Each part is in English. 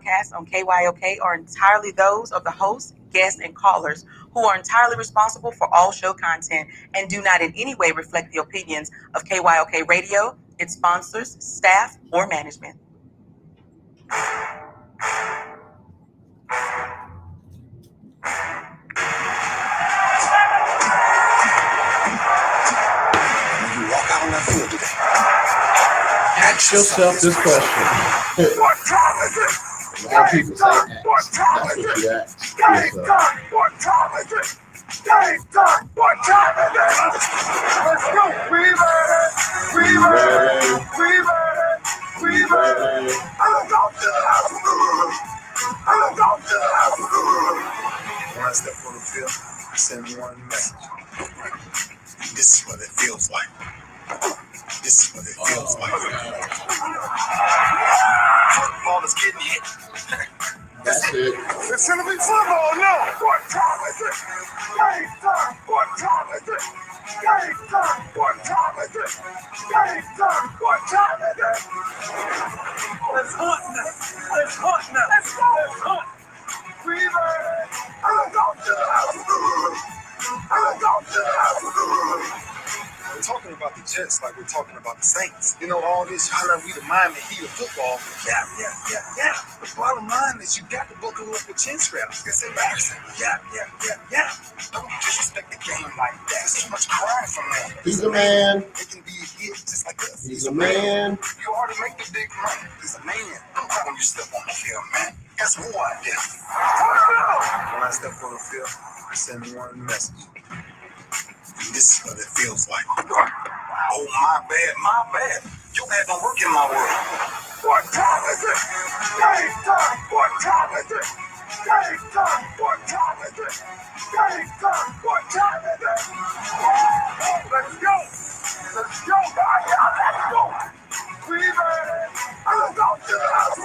broadcasts on KYOK are entirely those of the hosts, guests, and callers who are entirely responsible for all show content and do not in any way reflect the opinions of KYOK Radio, its sponsors, staff, or management. You walk out on that field today. Ask yourself this question. What time is it? A lot of people say ask. That's what you ask yourself. What time is it? Game time. What time is it? Let's go. We ready. We ready. We ready. We ready. I'm going to the house. I'm going to the house. When I step on the field, I send one message. This is what it feels like. This is what it feels like. Ball is getting hit. That's it. It's gonna be football now. What time is it? Game time. What time is it? Game time. What time is it? Game time. What time is it? Let's hunt now. Let's hunt now. Let's go. Let's hunt. We ready. I'm going to the house. I'm going to the house. We're talking about the Jets like we're talking about the Saints. You know, all this hollering we the Miami Heat of football. Yeah. The bottom line is you got to buckle up with chin straps. It's embarrassing. Yeah. Don't disrespect the game like that. There's too much crying from them. He's a man. They can be a hit just like us. He's a man. You already make the big money. He's a man. Don't cry when you step on the field, man. That's who I am. When I step on the field, I send one message. This is what it feels like. Oh, my bad. You haven't worked in my world. What time is it? Game time. What time is it? Game time. What time is it? Game time. What time is it? Let's go. Let's go, guys. Let's go. We ready. I'm going to the house.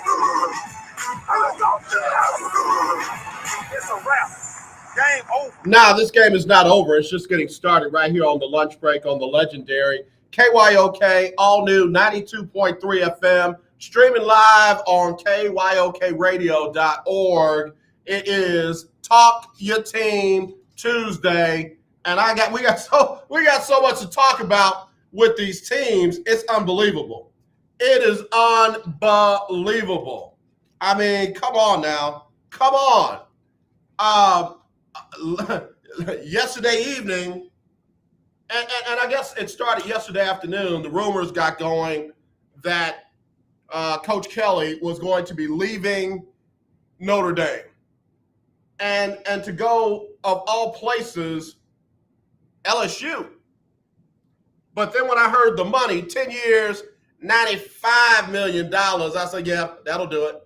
I'm going to the house. It's a wrap. Game over. Nah, this game is not over. It's just getting started right here on the lunch break on the legendary KYOK, all new 92.3 FM, streaming live on KYOKradio.org. It is Talk Your Team Tuesday, and we got so much to talk about with these teams. It's unbelievable. It is unbelievable. I mean, come on now. Come on. Yesterday evening, and I guess it started yesterday afternoon, the rumors got going that Coach Kelly was going to be leaving Notre Dame. And to go, of all places, LSU. But then when I heard the money, 10 years, $95 million, I said, yeah, that'll do it.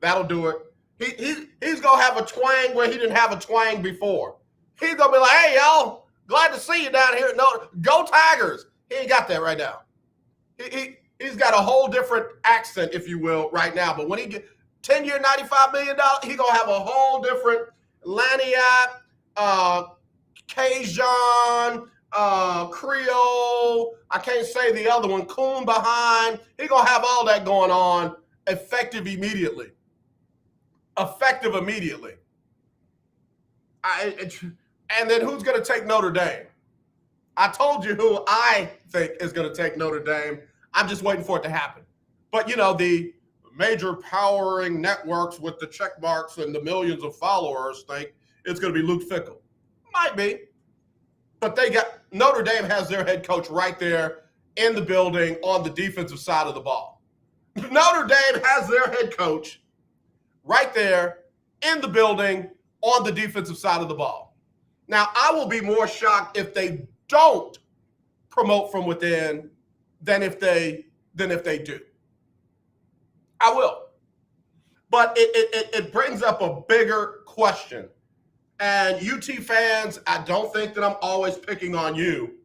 That'll do it. He's going to have a twang where he didn't have a twang before. He's going to be like, hey, y'all, glad to see you down here. No, go Tigers. He ain't got that right now. He's got a whole different accent, if you will, right now. But when he get 10-year, $95 million, he's going to have a whole different Laniat, Cajun, Creole. I can't say the other one, Coon behind. He's going to have all that going on effective immediately. And then who's going to take Notre Dame? I told you who I think is going to take Notre Dame. I'm just waiting for it to happen. But, you know, the major powering networks with the check marks and the millions of followers think it's going to be Luke Fickell. Might be. But Notre Dame has their head coach right there in the building on the defensive side of the ball. Notre Dame has their head coach right there in the building on the defensive side of the ball. Now, I will be more shocked if they don't promote from within than if they do. I will. But it brings up a bigger question. And UT fans, I don't think that I'm always picking on you,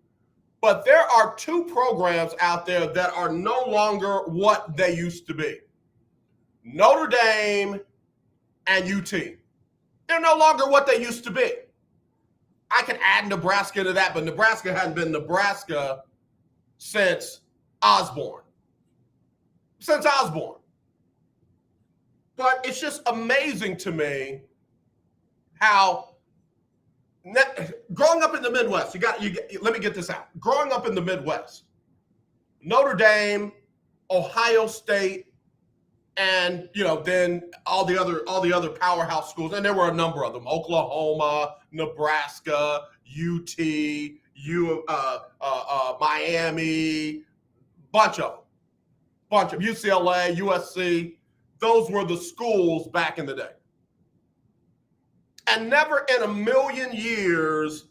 but there are two programs out there that are no longer what they used to be. Notre Dame and UT. They're no longer what they used to be. I can add Nebraska to that, but Nebraska hasn't been Nebraska since Osborne. But it's just amazing to me how growing up in the Midwest, let me get this out. Growing up in the Midwest, Notre Dame, Ohio State, and then all the other powerhouse schools, and there were a number of them: Oklahoma, Nebraska, UT, Miami, bunch of UCLA, USC. Those were the schools back in the day. And never in a million years,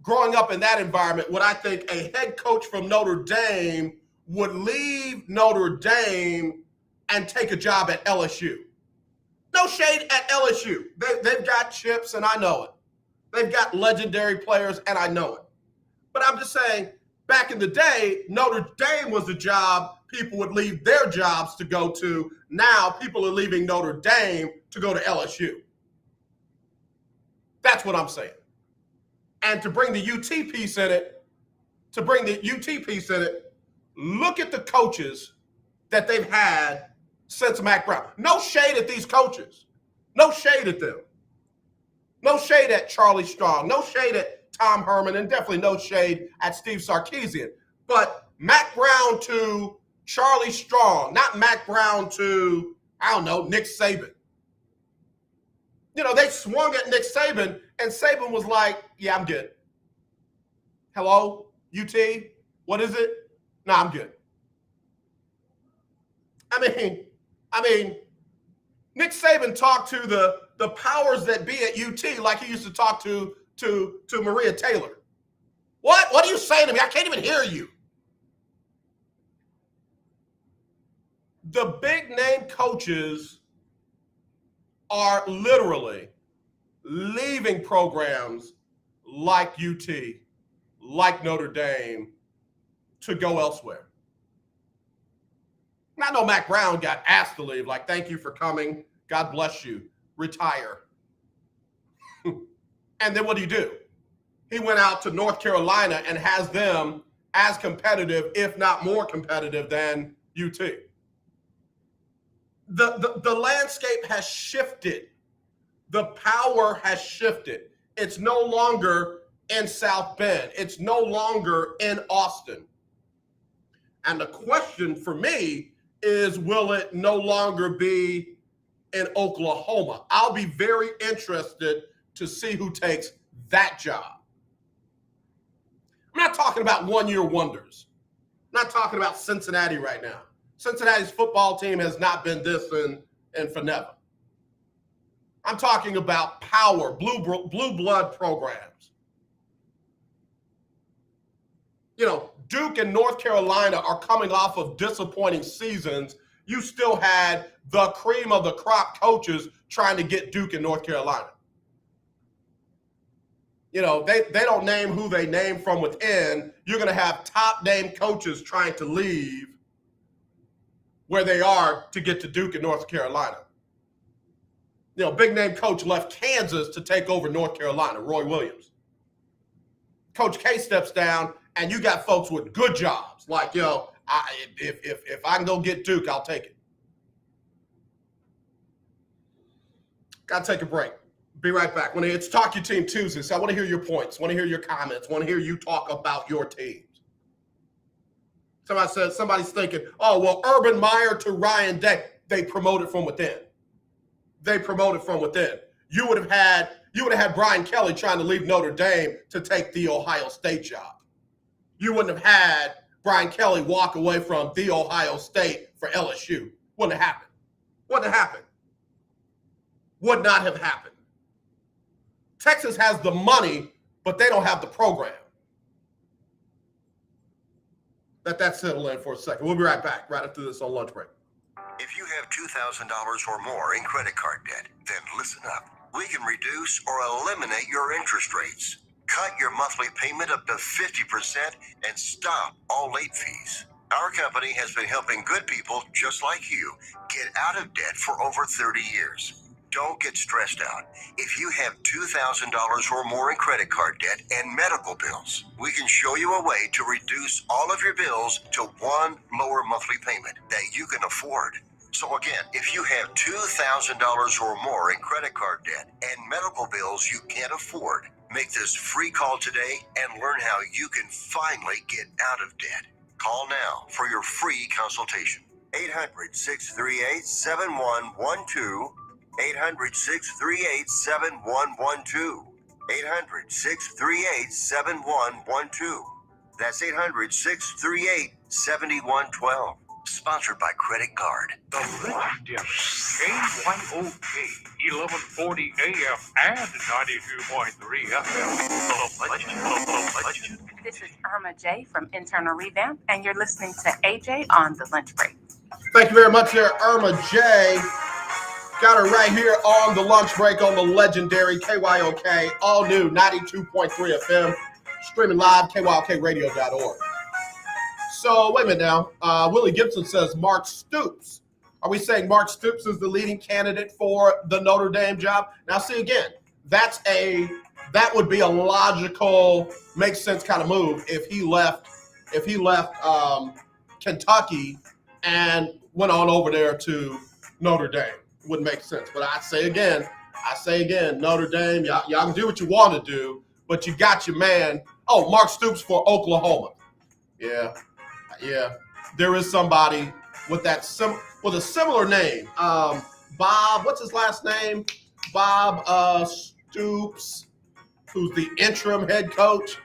growing up in that environment, would I think a head coach from Notre Dame would leave Notre Dame and take a job at LSU. No shade at LSU. They've got chips, and I know it. They've got legendary players, and I know it. But I'm just saying, back in the day, Notre Dame was a job people would leave their jobs to go to. Now people are leaving Notre Dame to go to LSU. That's what I'm saying. And to bring the UT piece in it, look at the coaches that they've had since Mack Brown. No shade at these coaches. No shade at them. No shade at Charlie Strong. No shade at Tom Herman, and definitely no shade at Steve Sarkisian. But Mack Brown to Charlie Strong, not Mack Brown to, Nick Saban. They swung at Nick Saban, and Saban was like, yeah, I'm good. Hello, UT? What is it? No, I'm good. I mean, Nick Saban talked to the powers that be at UT like he used to talk to Maria Taylor. What? What are you saying to me? I can't even hear you. The big name coaches are literally leaving programs like UT, like Notre Dame, to go elsewhere. I know Mack Brown got asked to leave, like, thank you for coming. God bless you. Retire. And then what do? He went out to North Carolina and has them as competitive, if not more competitive, than UT. The landscape has shifted. The power has shifted. It's no longer in South Bend. It's no longer in Austin. And the question for me is, will it no longer be in Oklahoma? I'll be very interested to see who takes that job. I'm not talking about one-year wonders. I'm not talking about Cincinnati right now. Cincinnati's football team has not been this in forever. I'm talking about power, blue blood programs. Duke and North Carolina are coming off of disappointing seasons. You still had the cream of the crop coaches trying to get Duke and North Carolina. They don't name who they name from within. You're going to have top name coaches trying to leave where they are to get to Duke and North Carolina. Big name coach left Kansas to take over North Carolina, Roy Williams. Coach K steps down, and you got folks with good jobs. Like, if I can go get Duke, I'll take it. Got to take a break. Be right back. It's Talk Your Team Tuesday, so I want to hear your points. I want to hear your comments. I want to hear you talk about your teams. Somebody's thinking, oh, well, Urban Meyer to Ryan Day, they promoted from within. You would have had Brian Kelly trying to leave Notre Dame to take the Ohio State job. You wouldn't have had Brian Kelly walk away from the Ohio State for LSU. Wouldn't have happened. Would not have happened. Texas has the money, but they don't have the program. Let that settle in for a second. We'll be right back, right after this on lunch break. If you have $2,000 or more in credit card debt, then listen up. We can reduce or eliminate your interest rates. Cut your monthly payment up to 50% and stop all late fees. Our company has been helping good people just like you get out of debt for over 30 years. Don't get stressed out. If you have $2,000 or more in credit card debt and medical bills, we can show you a way to reduce all of your bills to one lower monthly payment that you can afford. So again, if you have $2,000 or more in credit card debt and medical bills you can't afford, make this free call today and learn how you can finally get out of debt. Call now for your free consultation. 800-638-7112. 800-638-7112. 800-638-7112. That's 800-638-7112. Sponsored by Credit Card. The legendary KYOK 1140 AM and 92.3 FM. This is Irma J from Internal Revamp, and you're listening to AJ on the Lunch Break. Thank you very much there, Irma J. Got her right here on the lunch break on the legendary KYOK, all new 92.3 FM, streaming live, KYOKradio.org. So wait a minute now. Willie Gibson says Mark Stoops. Are we saying Mark Stoops is the leading candidate for the Notre Dame job? Now, see again, that would be a logical, makes sense kind of move if he left Kentucky and went on over there to Notre Dame. Wouldn't make sense. But I say again, Notre Dame, y'all can do what you want to do, but you got your man. Oh, Mark Stoops for Oklahoma. Yeah. There is somebody with a similar name. Bob, what's his last name? Bob Stoops, who's the interim head coach,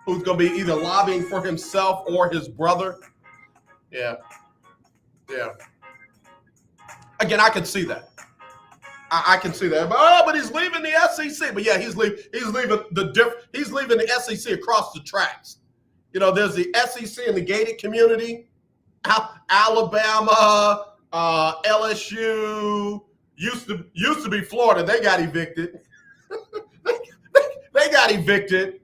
who's going to be either lobbying for himself or his brother. Yeah. Again, I can see that. I can see that. But he's leaving the SEC. But yeah, he's leaving the SEC across the tracks. You know, there's the SEC and the gated community. Alabama, LSU, used to be Florida. They got evicted. They got evicted.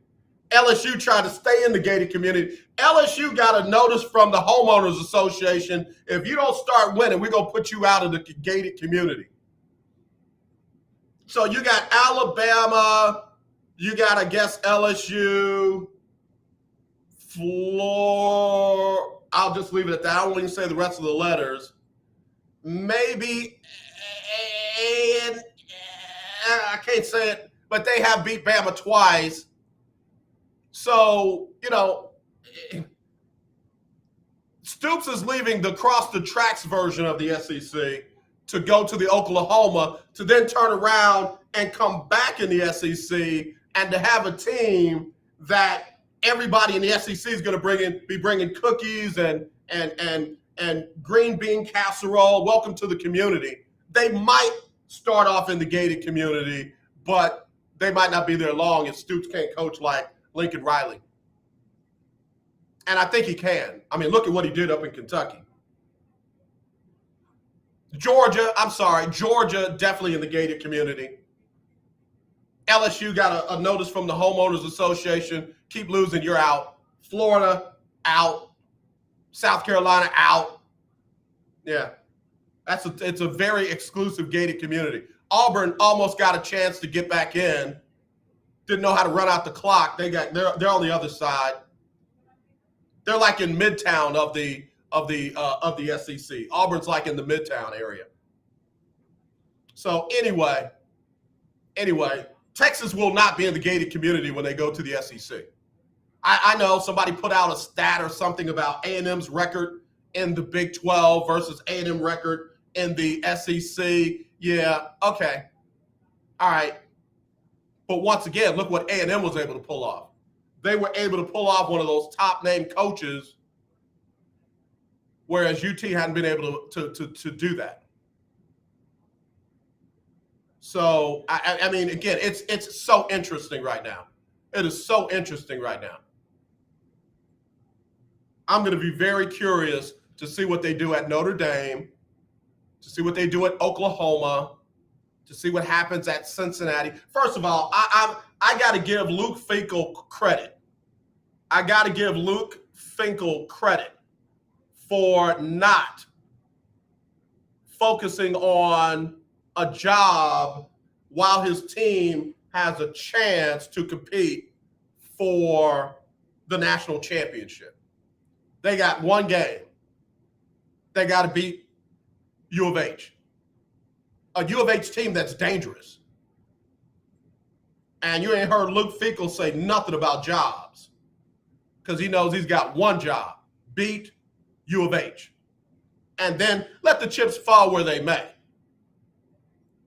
LSU tried to stay in the gated community. LSU got a notice from the Homeowners Association. If you don't start winning, we're going to put you out of the gated community. So you got Alabama, you got, I guess, LSU, I'll just leave it at that. I won't even say the rest of the letters. Maybe, and I can't say it, but they have beat Bama twice. So, you know, Stoops is leaving the cross the tracks version of the SEC to go to the Oklahoma, to then turn around and come back in the SEC and to have a team that everybody in the SEC is going to be bringing cookies and green bean casserole. Welcome to the community. They might start off in the gated community, but they might not be there long if Stoops can't coach like Lincoln Riley. And I think he can. I mean, look at what he did up in Kentucky. Georgia, definitely in the gated community. LSU got a notice from the Homeowners Association. Keep losing, you're out. Florida, out. South Carolina, out. Yeah. It's a very exclusive gated community. Auburn almost got a chance to get back in. Didn't know how to run out the clock. They're on the other side. They're like in Midtown of the SEC. Auburn's like in the Midtown area. So anyway, Texas will not be in the gated community when they go to the SEC. I know somebody put out a stat or something about A&M's record in the Big 12 versus A&M record in the SEC. Yeah, okay. All right. But once again, look what A&M was able to pull off. They were able to pull off one of those top-name coaches, whereas UT hadn't been able to do that. So, I mean, again, it's so interesting right now. It is so interesting right now. I'm going to be very curious to see what they do at Notre Dame, to see what they do at Oklahoma, to see what happens at Cincinnati. First of all, I got to give Luke Finkle credit. I got to give Luke Finkle credit for not focusing on a job while his team has a chance to compete for the national championship. They got one game. They got to beat U of H. A U of H team that's dangerous. And you ain't heard Luke Fickell say nothing about jobs because he knows he's got one job: beat U of H. And then let the chips fall where they may.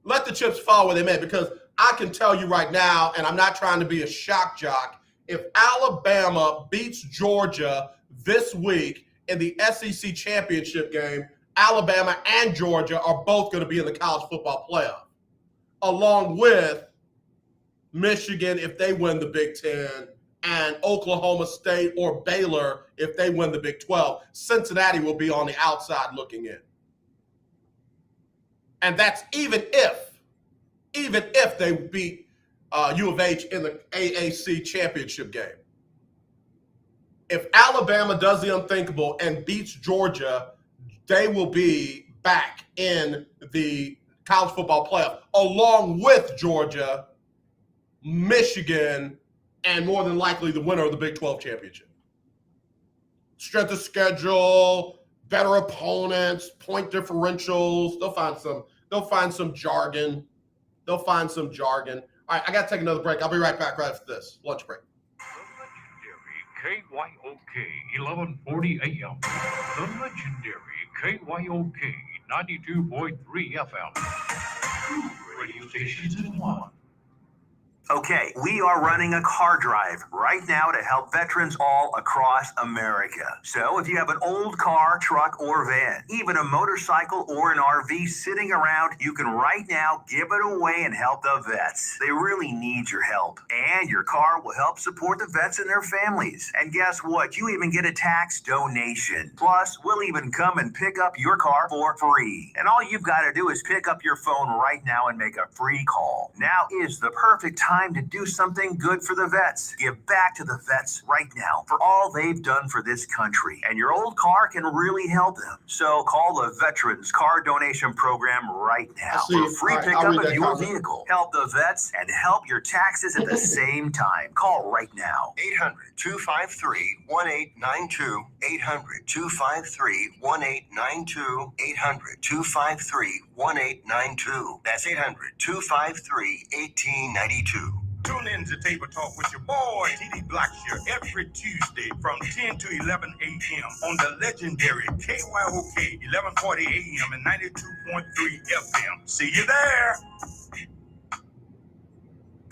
Let the chips fall where they may, because I can tell you right now, and I'm not trying to be a shock jock, if Alabama beats Georgia this week in the SEC championship game, Alabama and Georgia are both going to be in the college football playoff, along with Michigan if they win the Big Ten, and Oklahoma State or Baylor if they win the Big 12. Cincinnati will be on the outside looking in. And that's even if they beat U of H in the AAC championship game. If Alabama does the unthinkable and beats Georgia, they will be back in the college football playoff, along with Georgia, Michigan, and more than likely the winner of the Big 12 championship. Strength of schedule, better opponents, point differentials. They'll find some jargon. All right, I got to take another break. I'll be right back right after this. Lunch break. KYOK 1140 AM. The legendary KYOK 92.3 FM. Radio stations in one. Okay, we are running a car drive right now to help veterans all across America. So if you have an old car, truck, or van, even a motorcycle or an RV sitting around, you can right now give it away and help the vets. They really need your help. And your car will help support the vets and their families. And guess what? You even get a tax donation. Plus, we'll even come and pick up your car for free. And all you've got to do is pick up your phone right now and make a free call. Now is the perfect time to do something good for the vets. Give back to the vets right now for all they've done for this country. And your old car can really help them. So call the Veterans Car Donation Program right now for free pickup of your vehicle. Help the vets and help your taxes at the same time. Call right now. 800-253-1892. 800-253-1892. 800-253-1892. That's 800-253-1892. Tune in to Table Talk with your boy, TD Blackshear, every Tuesday from 10 to 11 a.m. on the legendary KYOK 1140 a.m. and 92.3 FM. See you there.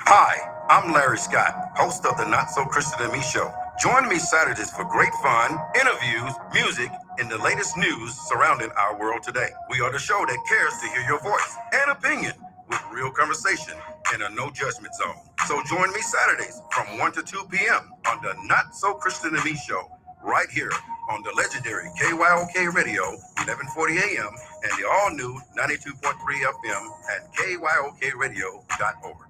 Hi, I'm Larry Scott, host of the Not So Christian and Me Show. Join me Saturdays for great fun, interviews, music, and the latest news surrounding our world today. We are the show that cares to hear your voice and opinion with real conversation in a no judgment zone. So join me Saturdays from 1 to 2 p.m. on the Not So Christian and Me Show, right here on the legendary KYOK Radio, 1140 a.m. and the all-new 92.3 FM at KYOKradio.org.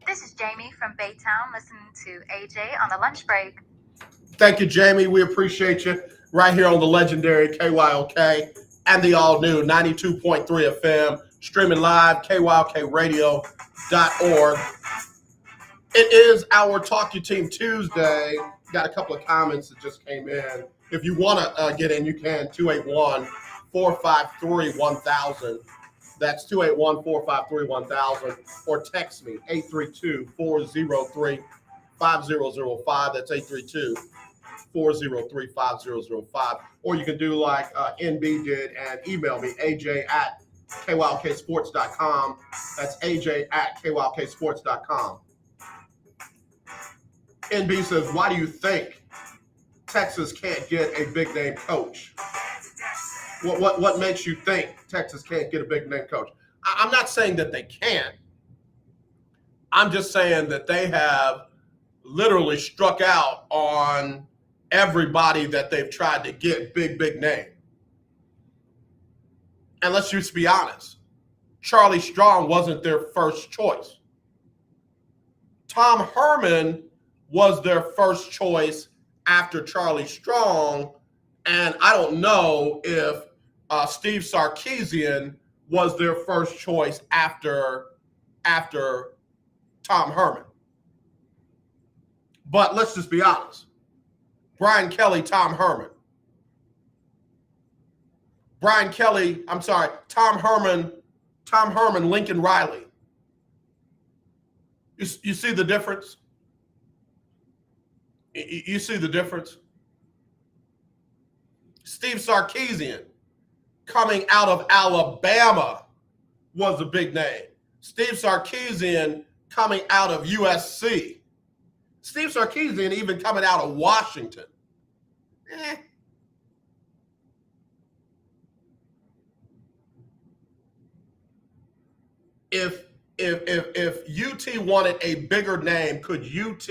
This is Jamie from Baytown, listening to AJ on the lunch break. Thank you, Jamie. We appreciate you right here on the legendary KYOK and the all-new 92.3 FM, streaming live, KYOKradio.org. It is our Talk Your Team Tuesday. Got a couple of comments that just came in. If you want to get in, you can, 281-453-1000. That's 281-453-1000. Or text me, 832-403-5005. That's 832-403-5005. Or you can do like NB did and email me, aj@KYOKsports.com. That's aj@KYOKsports.com. NB says, why do you think Texas can't get a big name coach? What makes you think Texas can't get a big name coach? I'm not saying that they can't. I'm just saying that they have literally struck out on everybody that they've tried to get big name. And let's just be honest, Charlie Strong wasn't their first choice. Tom Herman was their first choice after Charlie Strong, and I don't know if Steve Sarkisian was their first choice after Tom Herman. But let's just be honest. Brian Kelly, Tom Herman. Tom Herman, Lincoln Riley. You see the difference? You see the difference? Steve Sarkisian, coming out of Alabama, was a big name. Steve Sarkisian coming out of USC. Steve Sarkisian even coming out of Washington. If UT wanted a bigger name, could UT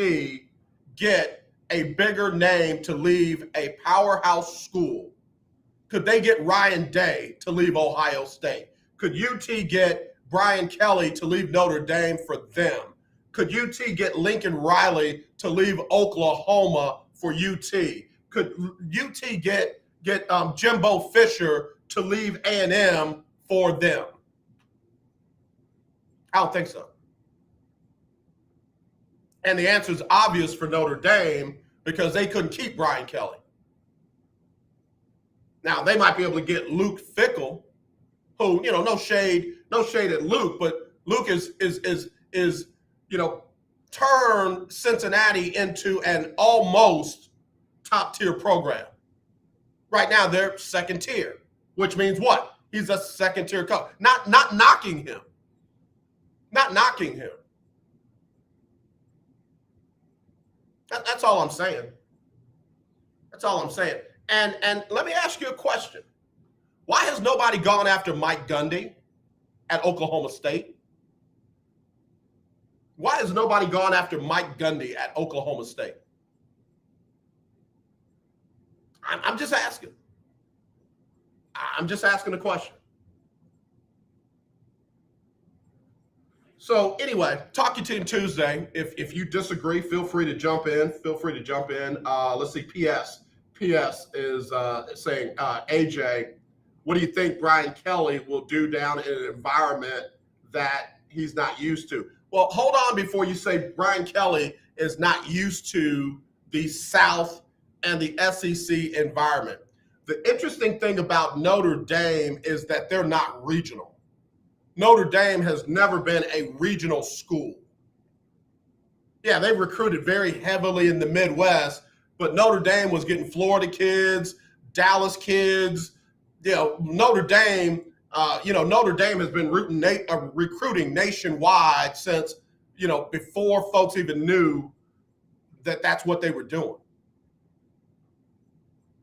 get a bigger name to leave a powerhouse school? Could they get Ryan Day to leave Ohio State? Could UT get Brian Kelly to leave Notre Dame for them? Could UT get Lincoln Riley to leave Oklahoma for UT? Could UT get Jimbo Fisher to leave A&M for them? I don't think so. And the answer is obvious for Notre Dame because they couldn't keep Brian Kelly. Now, they might be able to get Luke Fickell, who, no shade at Luke, but Luke is turned Cincinnati into an almost top-tier program. Right now, they're second tier, which means what? He's a second-tier coach. Not knocking him. Not knocking him. That's all I'm saying. That's all I'm saying. And let me ask you a question. Why has nobody gone after Mike Gundy at Oklahoma State? Why has nobody gone after Mike Gundy at Oklahoma State? I'm just asking. I'm just asking a question. So anyway, Talk Your Team Tuesday. If you disagree, feel free to jump in. Let's see. PS is saying, AJ, what do you think Brian Kelly will do down in an environment that he's not used to? Well, hold on before you say Brian Kelly is not used to the South and the SEC environment. The interesting thing about Notre Dame is that they're not regional. Notre Dame has never been a regional school. Yeah, they recruited very heavily in the Midwest, but Notre Dame was getting Florida kids, Dallas kids. Notre Dame has been recruiting nationwide since, before folks even knew that that's what they were doing.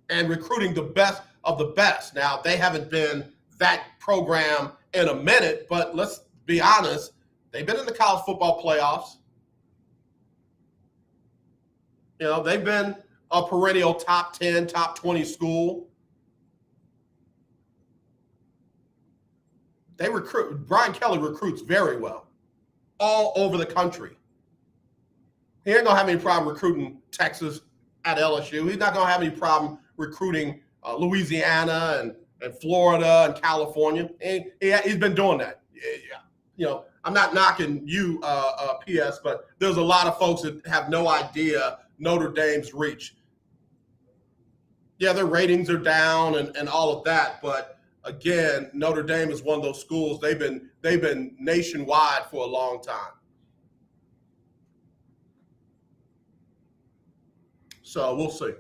And recruiting the best of the best. Now, they haven't been that program in a minute, but let's be honest, they've been in the college football playoffs. They've been a perennial top 10, top 20 school. Brian Kelly recruits very well all over the country. He ain't gonna have any problem recruiting Texas at LSU. He's not gonna have any problem recruiting Louisiana and Florida and California. And he's been doing that. Yeah. I'm not knocking you, PS, but there's a lot of folks that have no idea Notre Dame's reach. Yeah, their ratings are down and all of that, but again, Notre Dame is one of those schools. They've been nationwide for a long time. So we'll see.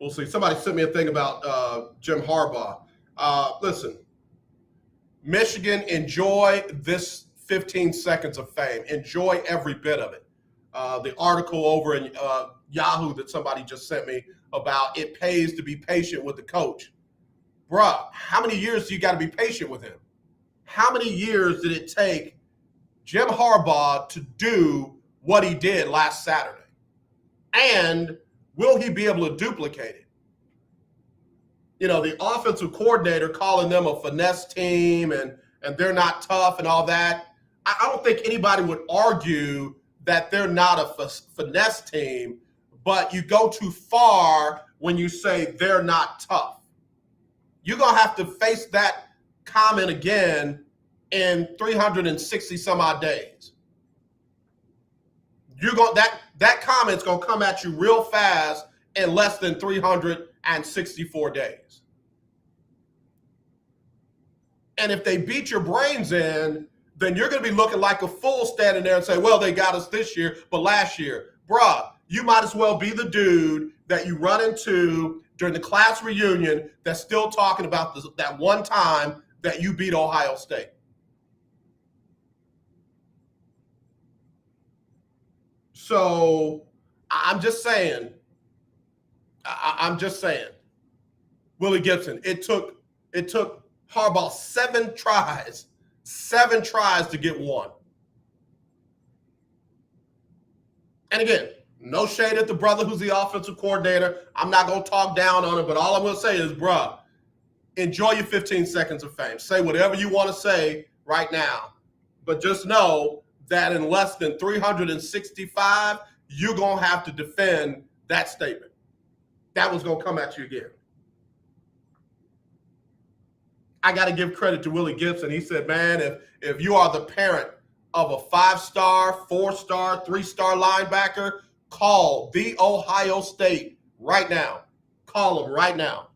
We'll see. Somebody sent me a thing about Jim Harbaugh. Listen, Michigan, enjoy this 15 seconds of fame. Enjoy every bit of it. The article over in Yahoo that somebody just sent me about it pays to be patient with the coach. Bruh, how many years do you got to be patient with him? How many years did it take Jim Harbaugh to do what he did last Saturday? And will he be able to duplicate it? The offensive coordinator calling them a finesse team and they're not tough and all that. I don't think anybody would argue that they're not a finesse team, but you go too far when you say they're not tough. You're going to have to face that comment again in 360 some odd days. That comment's going to come at you real fast in less than 364 days. And if they beat your brains in, then you're going to be looking like a fool standing there and say, well, they got us this year, but last year. Bruh, you might as well be the dude that you run into during the class reunion that's still talking about that one time that you beat Ohio State. So I'm just saying, Willie Gibson, it took Harbaugh 7 tries to get one. And again, no shade at the brother who's the offensive coordinator. I'm not going to talk down on him, but all I'm going to say is, bruh, enjoy your 15 seconds of fame. Say whatever you want to say right now. But just know that in less than 365, you're going to have to defend that statement. That was going to come at you again. I got to give credit to Willie Gibson. He said, man, if you are the parent of a 5-star, 4-star, 3-star linebacker, call the Ohio State right now. Call them right now.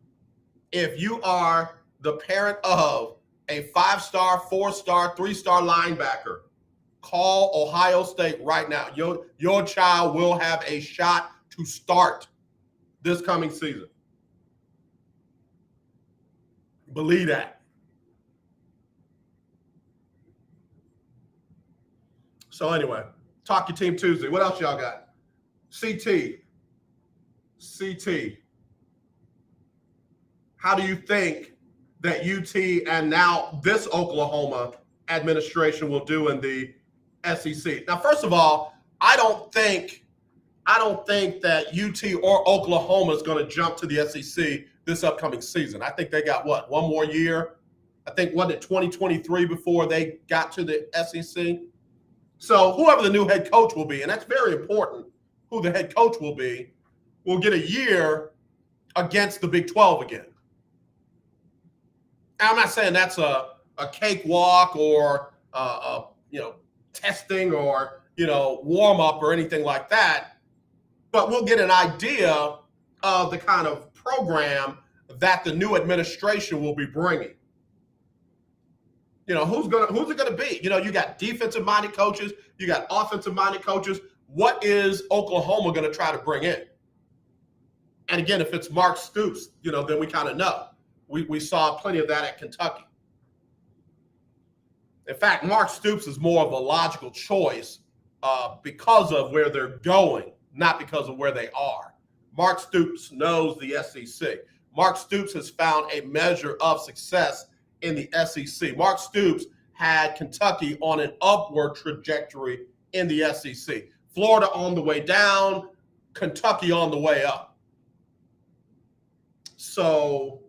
If you are the parent of a 5-star, 4-star, 3-star linebacker, call Ohio State right now. Your child will have a shot to start this coming season. Believe that. So anyway, Talk Your Team Tuesday. What else y'all got? CT. How do you think that UT and now this Oklahoma administration will do in the SEC? Now, first of all, I don't think that UT or Oklahoma is going to jump to the SEC this upcoming season. I think they got one more year. I think wasn't it 2023 before they got to the SEC? So whoever the new head coach will be, and that's very important, who the head coach will be, will get a year against the Big 12 again. And I'm not saying that's a cakewalk or testing or warm up or anything like that, but we'll get an idea of the kind of program that the new administration will be bringing. Who's it gonna be? You got defensive minded coaches, you got offensive minded coaches. What is Oklahoma gonna try to bring in? And again, if it's Mark Stoops, then we kind of know. We saw plenty of that at Kentucky. In fact, Mark Stoops is more of a logical choice because of where they're going, not because of where they are. Mark Stoops knows the SEC. Mark Stoops has found a measure of success in the SEC. Mark Stoops had Kentucky on an upward trajectory in the SEC. Florida on the way down, Kentucky on the way up. So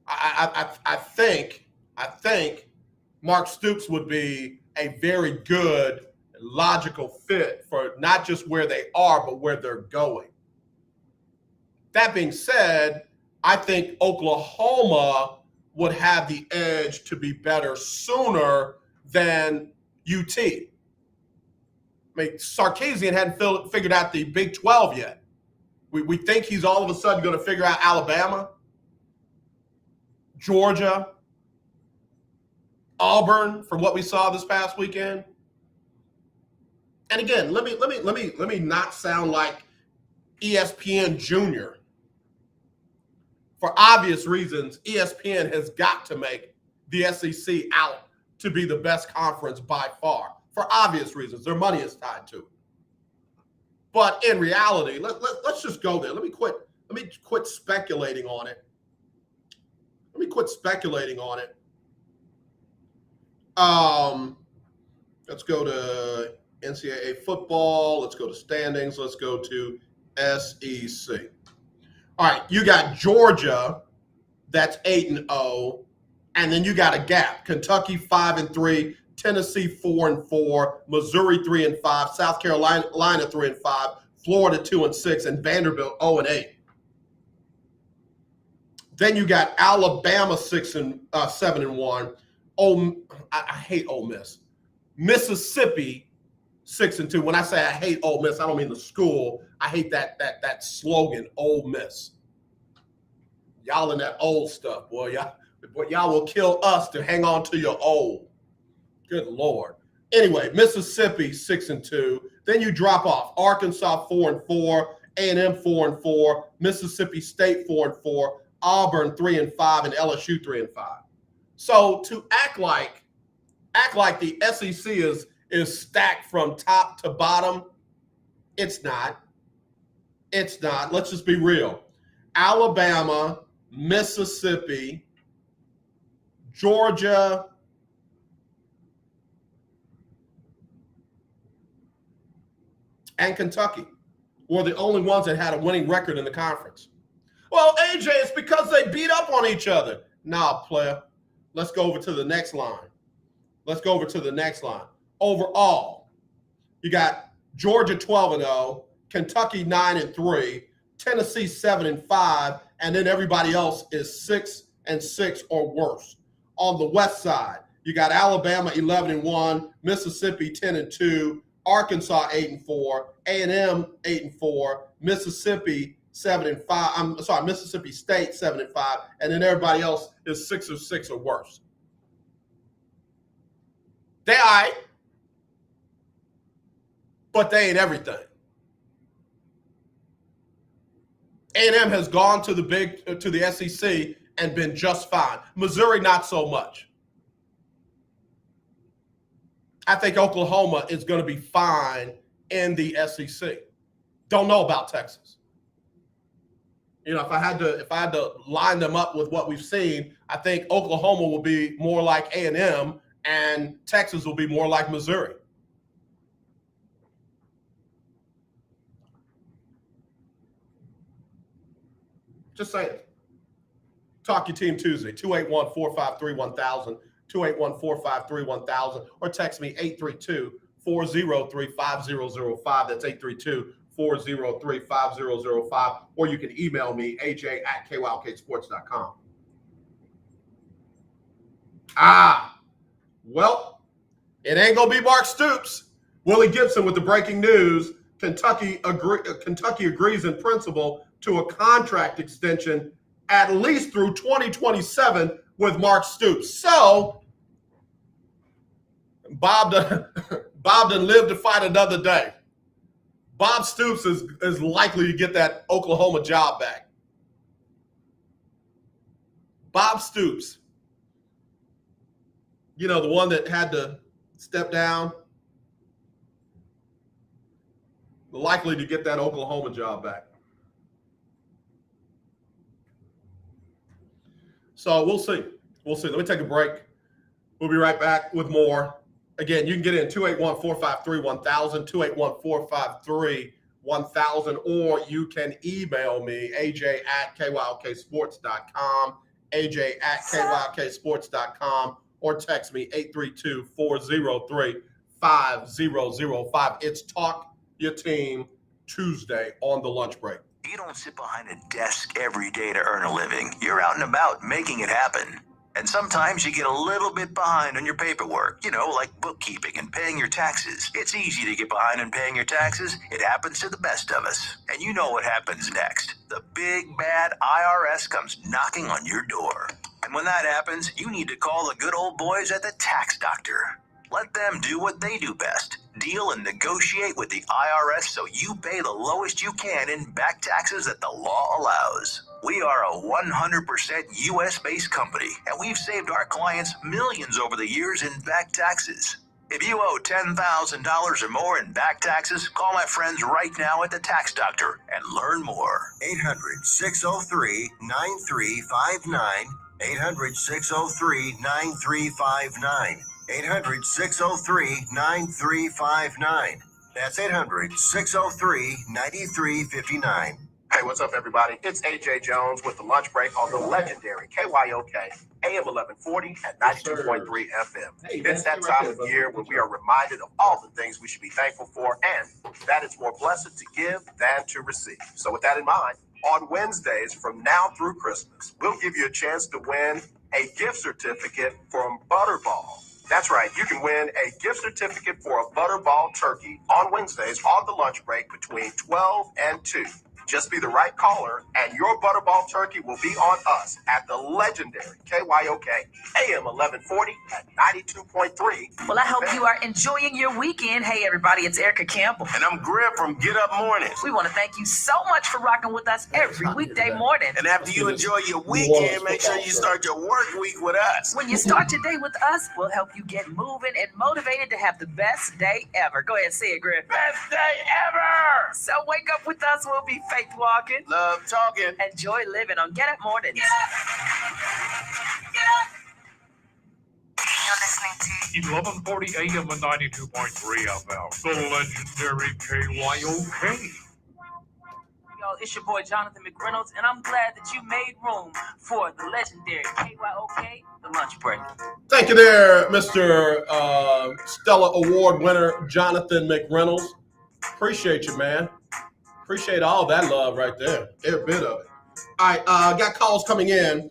I think Mark Stoops would be a very good, logical fit for not just where they are, but where they're going. That being said, I think Oklahoma would have the edge to be better sooner than UT. I mean, Sarkisian hadn't figured out the Big 12 yet. We think he's all of a sudden going to figure out Alabama, Georgia, Auburn, from what we saw this past weekend. And again, let me not sound like ESPN Junior. For obvious reasons, ESPN has got to make the SEC out to be the best conference by far. For obvious reasons, their money is tied to it. But in reality, let's just go there. Let me quit speculating on it. Let's go to NCAA football. Let's go to standings. Let's go to SEC. All right, you got Georgia, that's 8-0, and then you got a gap. Kentucky 5-3, Tennessee 4-4, Missouri 3-5, South Carolina 3-5, Florida 2-6, and Vanderbilt 0-8. Then you got Alabama 7-1. I hate Ole Miss. Mississippi 6-2. When I say I hate Ole Miss, I don't mean the school. I hate that slogan, Ole Miss. Y'all in that old stuff, boy. But y'all will kill us to hang on to your old. Good Lord. Anyway, Mississippi 6-2. Then you drop off. Arkansas 4-4, A&M 4-4, Mississippi State 4-4, Auburn 3-5, and LSU 3-5. So to act like the SEC is stacked from top to bottom, it's not. It's not. Let's just be real. Alabama, Mississippi, Georgia, and Kentucky were the only ones that had a winning record in the conference. Well, AJ, it's because they beat up on each other. Nah, player. Let's go over to the next line. Overall, you got Georgia 12-0, Kentucky 9-3, Tennessee 7-5, and then everybody else is 6-6 or worse. On the west side, you got Alabama 11-1, Mississippi 10-2, Arkansas 8-4, A&M 8-4, Mississippi 7-5. Mississippi State 7-5, and then everybody else is 6-6 or worse. They all right, but they ain't everything. A&M has gone to the SEC and been just fine. Missouri, not so much. I think Oklahoma is going to be fine in the SEC. Don't know about Texas. If I had to line them up with what we've seen, I think Oklahoma will be more like A&M and Texas will be more like Missouri. Just say it. Talk Your Team Tuesday, 281-453-1000, 281-453-1000, or text me 832-403-5005. That's 832-403-5005. Or you can email me, aj@kyoksports.com. Well, it ain't going to be Mark Stoops. Willie Gibson with the breaking news. Kentucky agrees in principle to a contract extension at least through 2027 with Mark Stoops. So Bob done lived to fight another day. Bob Stoops is likely to get that Oklahoma job back. Bob Stoops, the one that had to step down, likely to get that Oklahoma job back. So we'll see. Let me take a break. We'll be right back with more. Again, you can get in 281-453-1000, 281-453-1000, or you can email me, aj@kyoksports.com, aj@kyoksports.com, or text me 832-403-5005. It's Talk Your Team Tuesday on the lunch break. You don't sit behind a desk every day to earn a living. You're out and about making it happen. And sometimes you get a little bit behind on your paperwork, like bookkeeping and paying your taxes. It's easy to get behind on paying your taxes. It happens to the best of us. And you know what happens next. The big bad IRS comes knocking on your door. And when that happens, you need to call the good old boys at the Tax Doctor. Let them do what they do best. Deal and negotiate with the IRS so you pay the lowest you can in back taxes that the law allows. We are a 100% U.S.-based company, and we've saved our clients millions over the years in back taxes. If you owe $10,000 or more in back taxes, call my friends right now at the Tax Doctor and learn more. 800-603-9359. 800-603-9359. 800-603-9359. That's 800-603-9359. Hey, what's up, everybody? It's AJ Jones with the lunch break on the legendary KYOK AM 1140 at 92.3 FM. It's that time of year when we are reminded of all the things we should be thankful for, and that it's more blessed to give than to receive. So with that in mind, on Wednesdays from now through Christmas, we'll give you a chance to win a gift certificate from Butterball. That's right, you can win a gift certificate for a Butterball turkey on Wednesdays on the lunch break between 12 and 2. Just be the right caller, and your Butterball turkey will be on us at the legendary KYOK AM 1140 at 92.3. Well, I hope you are enjoying your weekend. Hey, everybody, it's Erica Campbell. And I'm Griff from Get Up Mornings. We want to thank you so much for rocking with us every weekday morning. And after you enjoy your weekend, make sure you start your work week with us. When you start your day with us, we'll help you get moving and motivated to have the best day ever. Go ahead, say it, Griff. Best day ever! So wake up with us. We'll be faith walking, Love talking. and joy living on Get Up Mornings. You're listening to 1140 AM and 92.3 FM. The legendary KYOK. Y'all, it's your boy Jonathan McReynolds, and I'm glad that you made room for the legendary KYOK, the lunch break. Thank you there, Mr. Stella Award winner Jonathan McReynolds. Appreciate you, man. Appreciate all that love right there. Every bit of it. All right, got calls coming in.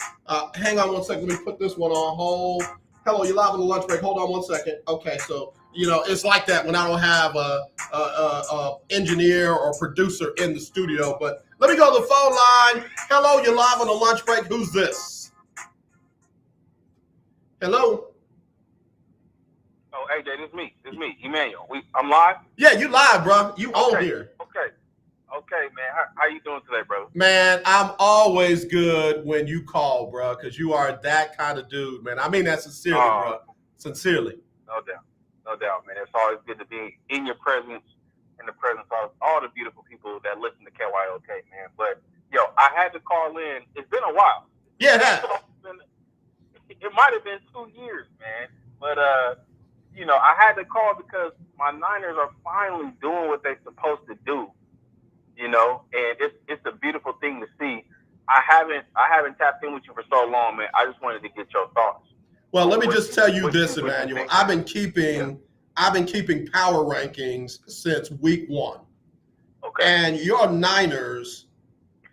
Hang on one second. Let me put this one on hold. Hello, you're live on the lunch break. Hold on one second. Okay, so, it's like that when I don't have a engineer or producer in the studio. But let me go to the phone line. Hello, you're live on the lunch break. Who's this? Hello? Oh, AJ, this is me, Emmanuel. I'm live? Yeah, you live, bro. You on here. Okay, man. How you doing today, bro? Man, I'm always good when you call, bro, because you are that kind of dude, man. I mean that sincerely, bro. Sincerely. No doubt, man. It's always good to be in your presence, in the presence of all the beautiful people that listen to KYOK, man. But, I had to call in. It's been a while. Yeah, that. It might have been 2 years, man. But, I had to call because my Niners are finally doing what they're supposed to do. And it's a beautiful thing to see. I haven't tapped in with you for so long, man. I just wanted to get your thoughts. Well, let me just tell you this, Emmanuel. I've been keeping power rankings since week 1. Okay. And your Niners,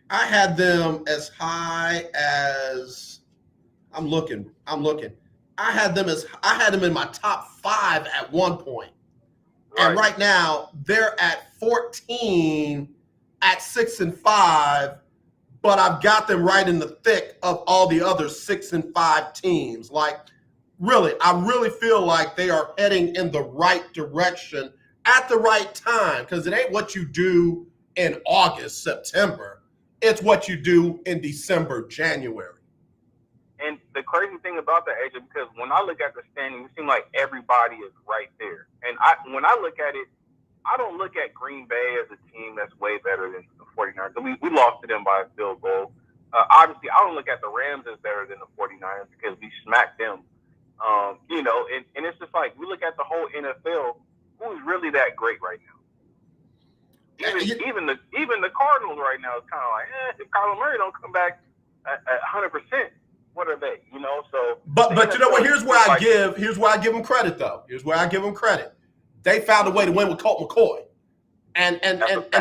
I had them as high as I'm looking. I had them in my top 5 at one point. Right. And right now they're at 14 at 6-5, but I've got them right in the thick of all the other 6-5 teams. Like, really, I really feel like they are heading in the right direction at the right time, because it ain't what you do in August, September. It's what you do in December, January. And the crazy thing about that, AJ, because when I look at the standing, it seems like everybody is right there. And when I look at it, I don't look at Green Bay as a team that's way better than the 49ers. We lost to them by a field goal. Obviously, I don't look at the Rams as better than the 49ers because we smacked them. And it's just like we look at the whole NFL, who's really that great right now? Even the Cardinals right now is kind of like, if Kyler Murray don't come back at 100%, what are they? So. But you know what? Here's where I give them credit, though. Here's where I give them credit. They found a way to win with Colt McCoy. And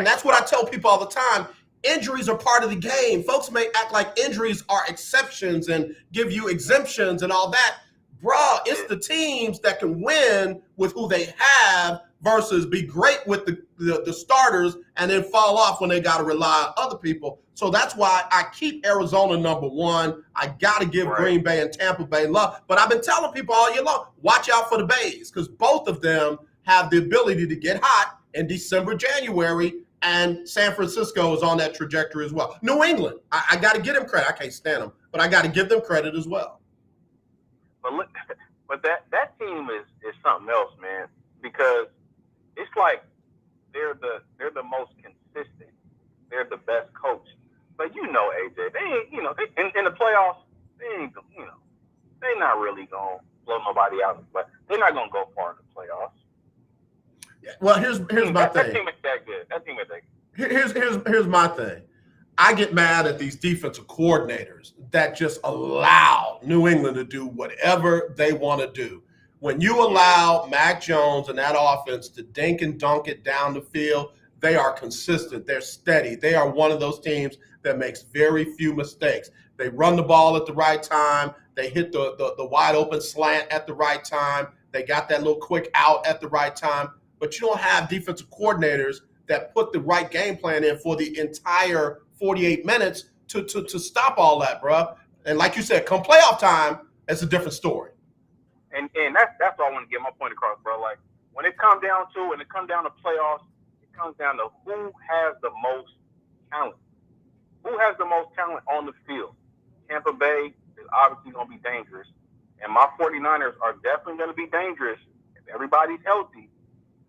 that's what I tell people all the time. Injuries are part of the game. Folks may act like injuries are exceptions and give you exemptions and all that. Bruh, it's the teams that can win with who they have versus be great with the starters and then fall off when they got to rely on other people. So that's why I keep Arizona number 1. I got to give Green Bay and Tampa Bay love. But I've been telling people all year long, watch out for the Bays, because both of them have the ability to get hot in December, January, and San Francisco is on that trajectory as well. New England, I got to give them credit. I can't stand them, but I got to give them credit as well. But that team is something else, man, because it's like they're the most consistent. They're the best coach. But AJ, they ain't, in the playoffs, they're not really gonna blow nobody out, but they're not gonna go far in the playoffs. Well, here's my thing. That team is that good. Here's my thing. I get mad at these defensive coordinators that just allow New England to do whatever they want to do. When you allow Mac Jones and that offense to dink and dunk it down the field, they are consistent. They're steady. They are one of those teams that makes very few mistakes. They run the ball at the right time. They hit the wide open slant at the right time. They got that little quick out at the right time. But you don't have defensive coordinators that put the right game plan in for the entire 48 minutes to stop all that, bro. And like you said, come playoff time, it's a different story. And that's all I want to get my point across, bro. Like when it comes down to playoffs, it comes down to who has the most talent. Who has the most talent on the field? Tampa Bay is obviously going to be dangerous. And my 49ers are definitely going to be dangerous if everybody's healthy.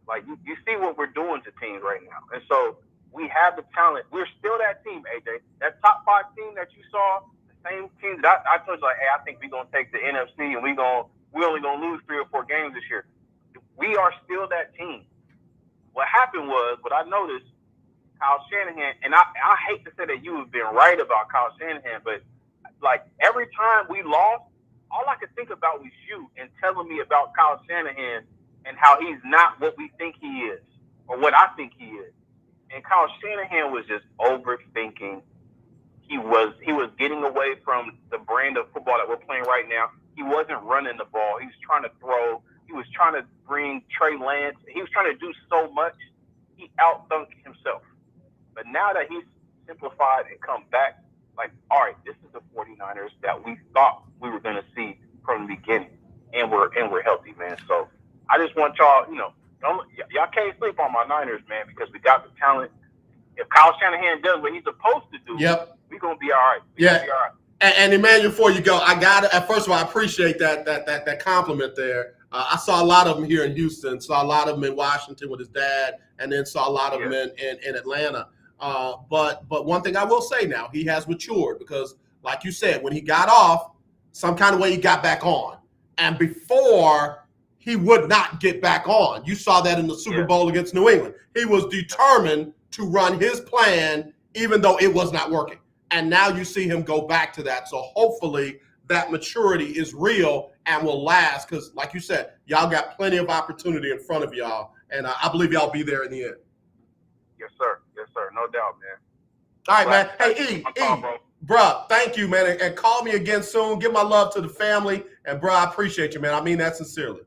Like, you see what we're doing to teams right now. And so we have the talent. We're still that team, AJ. That top 5 team that you saw, the same team that I told you, like, hey, I think we're going to take the NFC and we're only going to lose 3 or 4 games this year. We are still that team. What happened was, what I noticed, Kyle Shanahan, and I hate to say that you have been right about Kyle Shanahan, but like every time we lost, all I could think about was you and telling me about Kyle Shanahan and how he's not what we think he is or what I think he is. And Kyle Shanahan was just overthinking. He was getting away from the brand of football that we're playing right now. He wasn't running the ball. He was trying to throw. He was trying to bring Trey Lance. He was trying to do so much. He outthunk himself. But now that he's simplified and come back, like, all right, this is the 49ers that we thought we were going to see from the beginning, and we're healthy, man. So I just want y'all, y'all can't sleep on my Niners, man, because we got the talent. If Kyle Shanahan does what he's supposed to do, we're going to be all right. We're gonna be all right. And Emmanuel, before you go, I got to, first of all, I appreciate that compliment there. I saw a lot of them here in Houston, saw a lot of them in Washington with his dad, and then saw a lot of them in Atlanta. But one thing I will say now, he has matured because, like you said, when he got off, some kind of way he got back on. And before, he would not get back on. You saw that in the Super Bowl against New England. He was determined to run his plan, even though it was not working. And now you see him go back to that. So hopefully that maturity is real and will last because, like you said, y'all got plenty of opportunity in front of y'all. And I believe y'all be there in the end. Yes, sir. Yes, sir. No doubt, man. All right, man. Hey, bruh, thank you, man. And call me again soon. Give my love to the family. And, bruh, I appreciate you, man. I mean that sincerely.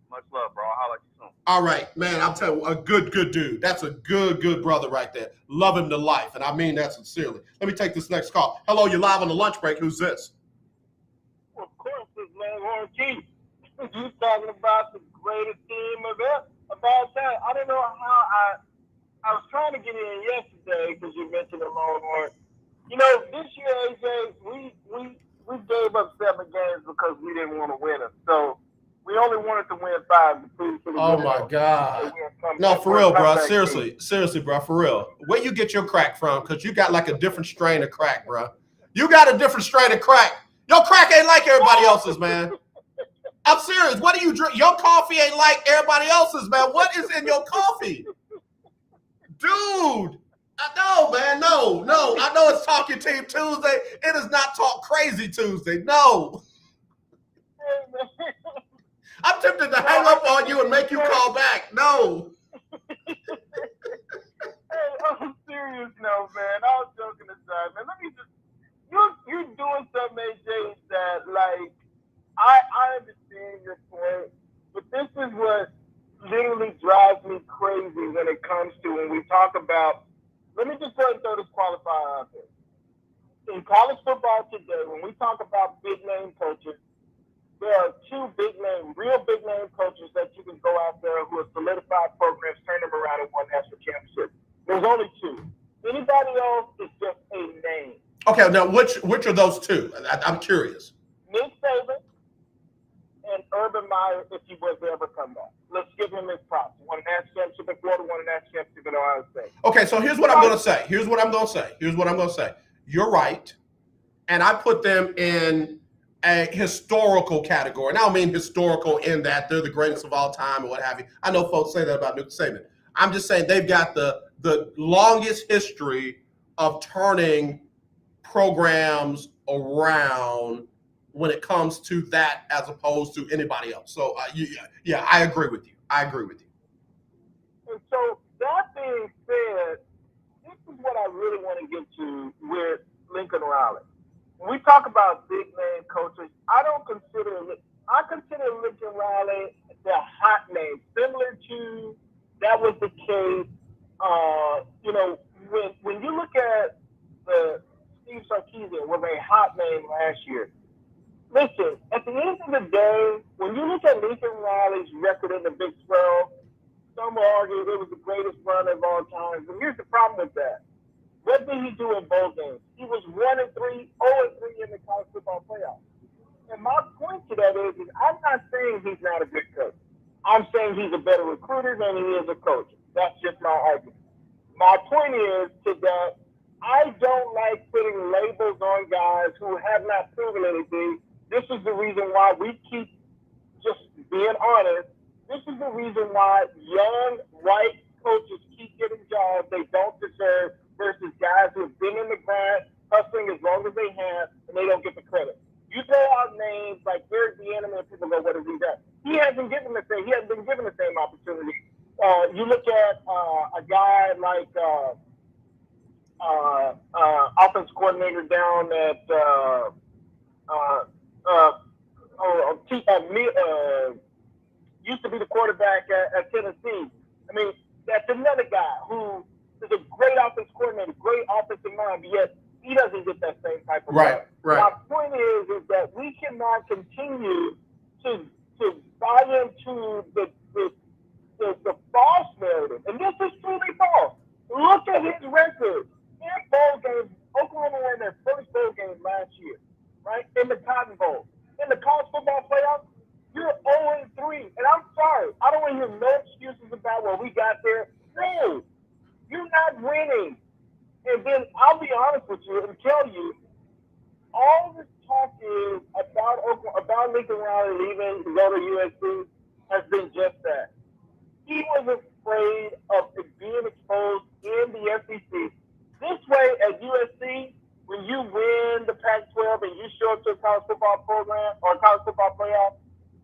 Much love, bro. I'll holler at you soon. All right, man. I'll tell you, a good dude. That's a good brother right there. Love him to life. And I mean that sincerely. Let me take this next call. Hello, you're live on the lunch break. Who's this? Well, of course, it's Warren G. You're talking about the greatest team of all time. I don't know how I was trying to get in yesterday because you mentioned the Longhorns. This year, AJ, we gave up 7 games because we didn't want to win them. So we only wanted to win 5 to prove to the Oh my God! No, for real, bro. Seriously, bro. For real. Where you get your crack from? Because you got like a different strain of crack, bro. You got a different strain of crack. Your crack ain't like everybody else's, man. I'm serious. What do you drink? Your coffee ain't like everybody else's, man. What is in your coffee? Dude, no, man, no. I know it's Talk Your Team Tuesday. It is not Talk Crazy Tuesday. No. I'm tempted to hang up on you and make you call back. No. Hey, I'm serious now, man. I was joking aside, man. Let me just, you're doing something, AJ, that, like, I understand your point, but this is what literally drives me crazy when it comes to when we talk about, let me just go ahead and throw this qualifier out there. In college football today, when we talk about big name coaches, there are 2 real big name coaches that you can go out there who have solidified programs, turn them around and won national championships. There's only 2. Anybody else is just a name. Okay, now which are those 2? I'm curious. Nick Saban and Urban Meyer, if he was to ever come back. Let's give him his props. Won a national championship in Florida, won a national championship in Ohio State. Okay, so here's what I'm going to say. You're right. And I put them in a historical category. And I don't mean historical in that they're the greatest of all time or what have you. I know folks say that about Nick Saban. I'm just saying they've got the longest history of turning programs around when it comes to that as opposed to anybody else. So, yeah, I agree with you. And so that being said, this is what I really want to get to with Lincoln Riley. When we talk about big name coaches, I consider Lincoln Riley the hot name, similar to that was the case when you look at the Steve Sarkisian was a hot name last year. Listen, at the end of the day, when you look at Lincoln Riley's record in the Big 12, some will argue it was the greatest run of all time. But here's the problem with that. What did he do in bowl games? He was 1-3, 0-3 in the college football playoffs. And my point to that is I'm not saying he's not a good coach. I'm saying he's a better recruiter than he is a coach. That's just my argument. My point is to that I don't like putting labels on guys who have not proven anything. This is the reason why we keep just being honest. This is the reason why young white coaches keep getting jobs they don't deserve versus guys who have been in the grind, hustling as long as they have, and they don't get the credit. You throw out names like Eric Bieniemy, and people go, "What has he done?" He hasn't been given the same opportunity. You look at a guy like offense coordinator down at used to be the quarterback at Tennessee. I mean, that's another guy who is a great offense coordinator, great offensive mind, but yet he doesn't get that same type of right. My point is that we cannot continue to buy into the false narrative. And this is truly false. Look at his record. In bowl games, Oklahoma won their first bowl game last year, right? In the Cotton Bowl. In the college football playoffs, you're 0-3. And I'm sorry, I don't want to hear no excuses about what we got there. No, you're not winning. And then I'll be honest with you and tell you, all this talk is about Lincoln Riley leaving to go to USC has been just that. He was afraid of being exposed in the SEC. This way, at USC, when you win the Pac-12 and you show up to a college football program or a college football playoff,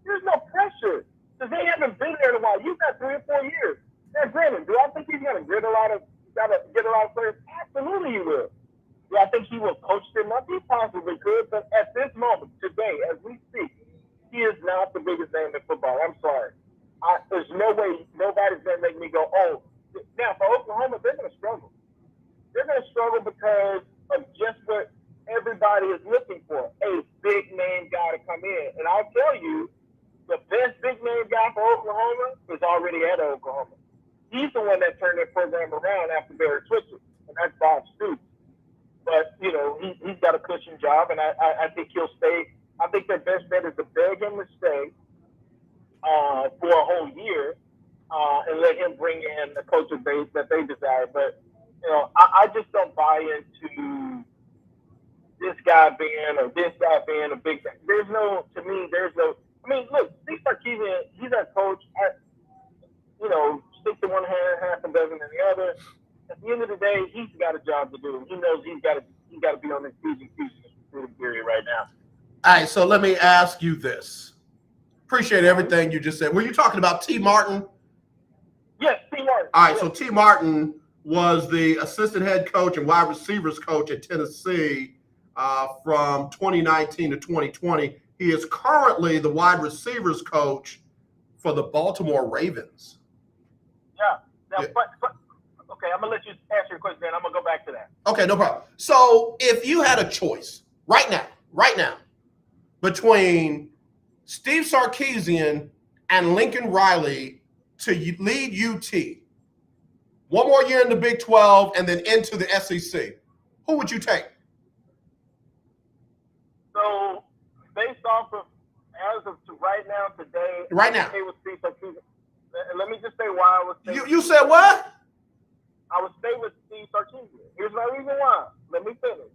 there's no pressure because they haven't been there in a while. You've got 3 or 4 years. Now, granted, do I think he's going to get a lot of players? Absolutely, he will. Do I think he will coach them up? He possibly could, but at this moment, today, as we speak, he is not the biggest name in football. I'm sorry. There's no way nobody's going to make me go, oh. Now, for Oklahoma, they're going to struggle. They're going to struggle because of just what everybody is looking for, a big name guy to come in. And I'll tell you, the best big name guy for Oklahoma is already at Oklahoma. He's the one that turned their program around after Barry Switzer, and that's Bob Stoops. But, he's got a cushion job, and I think he'll stay. I think their best bet is to beg him to stay for a whole year and let him bring in the coaching base that they desire. But, I just don't buy into this guy being a big guy. I mean, look, Steve Sarkisian, he's our coach. Stick to one hand, half a dozen in the other. At the end of the day, he's got a job to do. He knows he's got to be on this season period right now. All right, so let me ask you this. Appreciate everything you just said. Were you talking about T. Martin? Yes, T. Martin. All right, so T. Martin was the assistant head coach and wide receivers coach at Tennessee from 2019 to 2020. He is currently the wide receivers coach for the Baltimore Ravens. Yeah. Now, but okay, I'm going to let you answer your question, then I'm going to go back to that. Okay, no problem. So if you had a choice right now, between Steve Sarkisian and Lincoln Riley to lead UT, one more year in the Big 12 and then into the SEC, who would you take? So based off of, as of right now, today, right now, I would stay with Steve Sarkisian. Let me just say why I would stay. You said what? I would stay with Steve Sarkisian. Here's my reason why. Let me finish.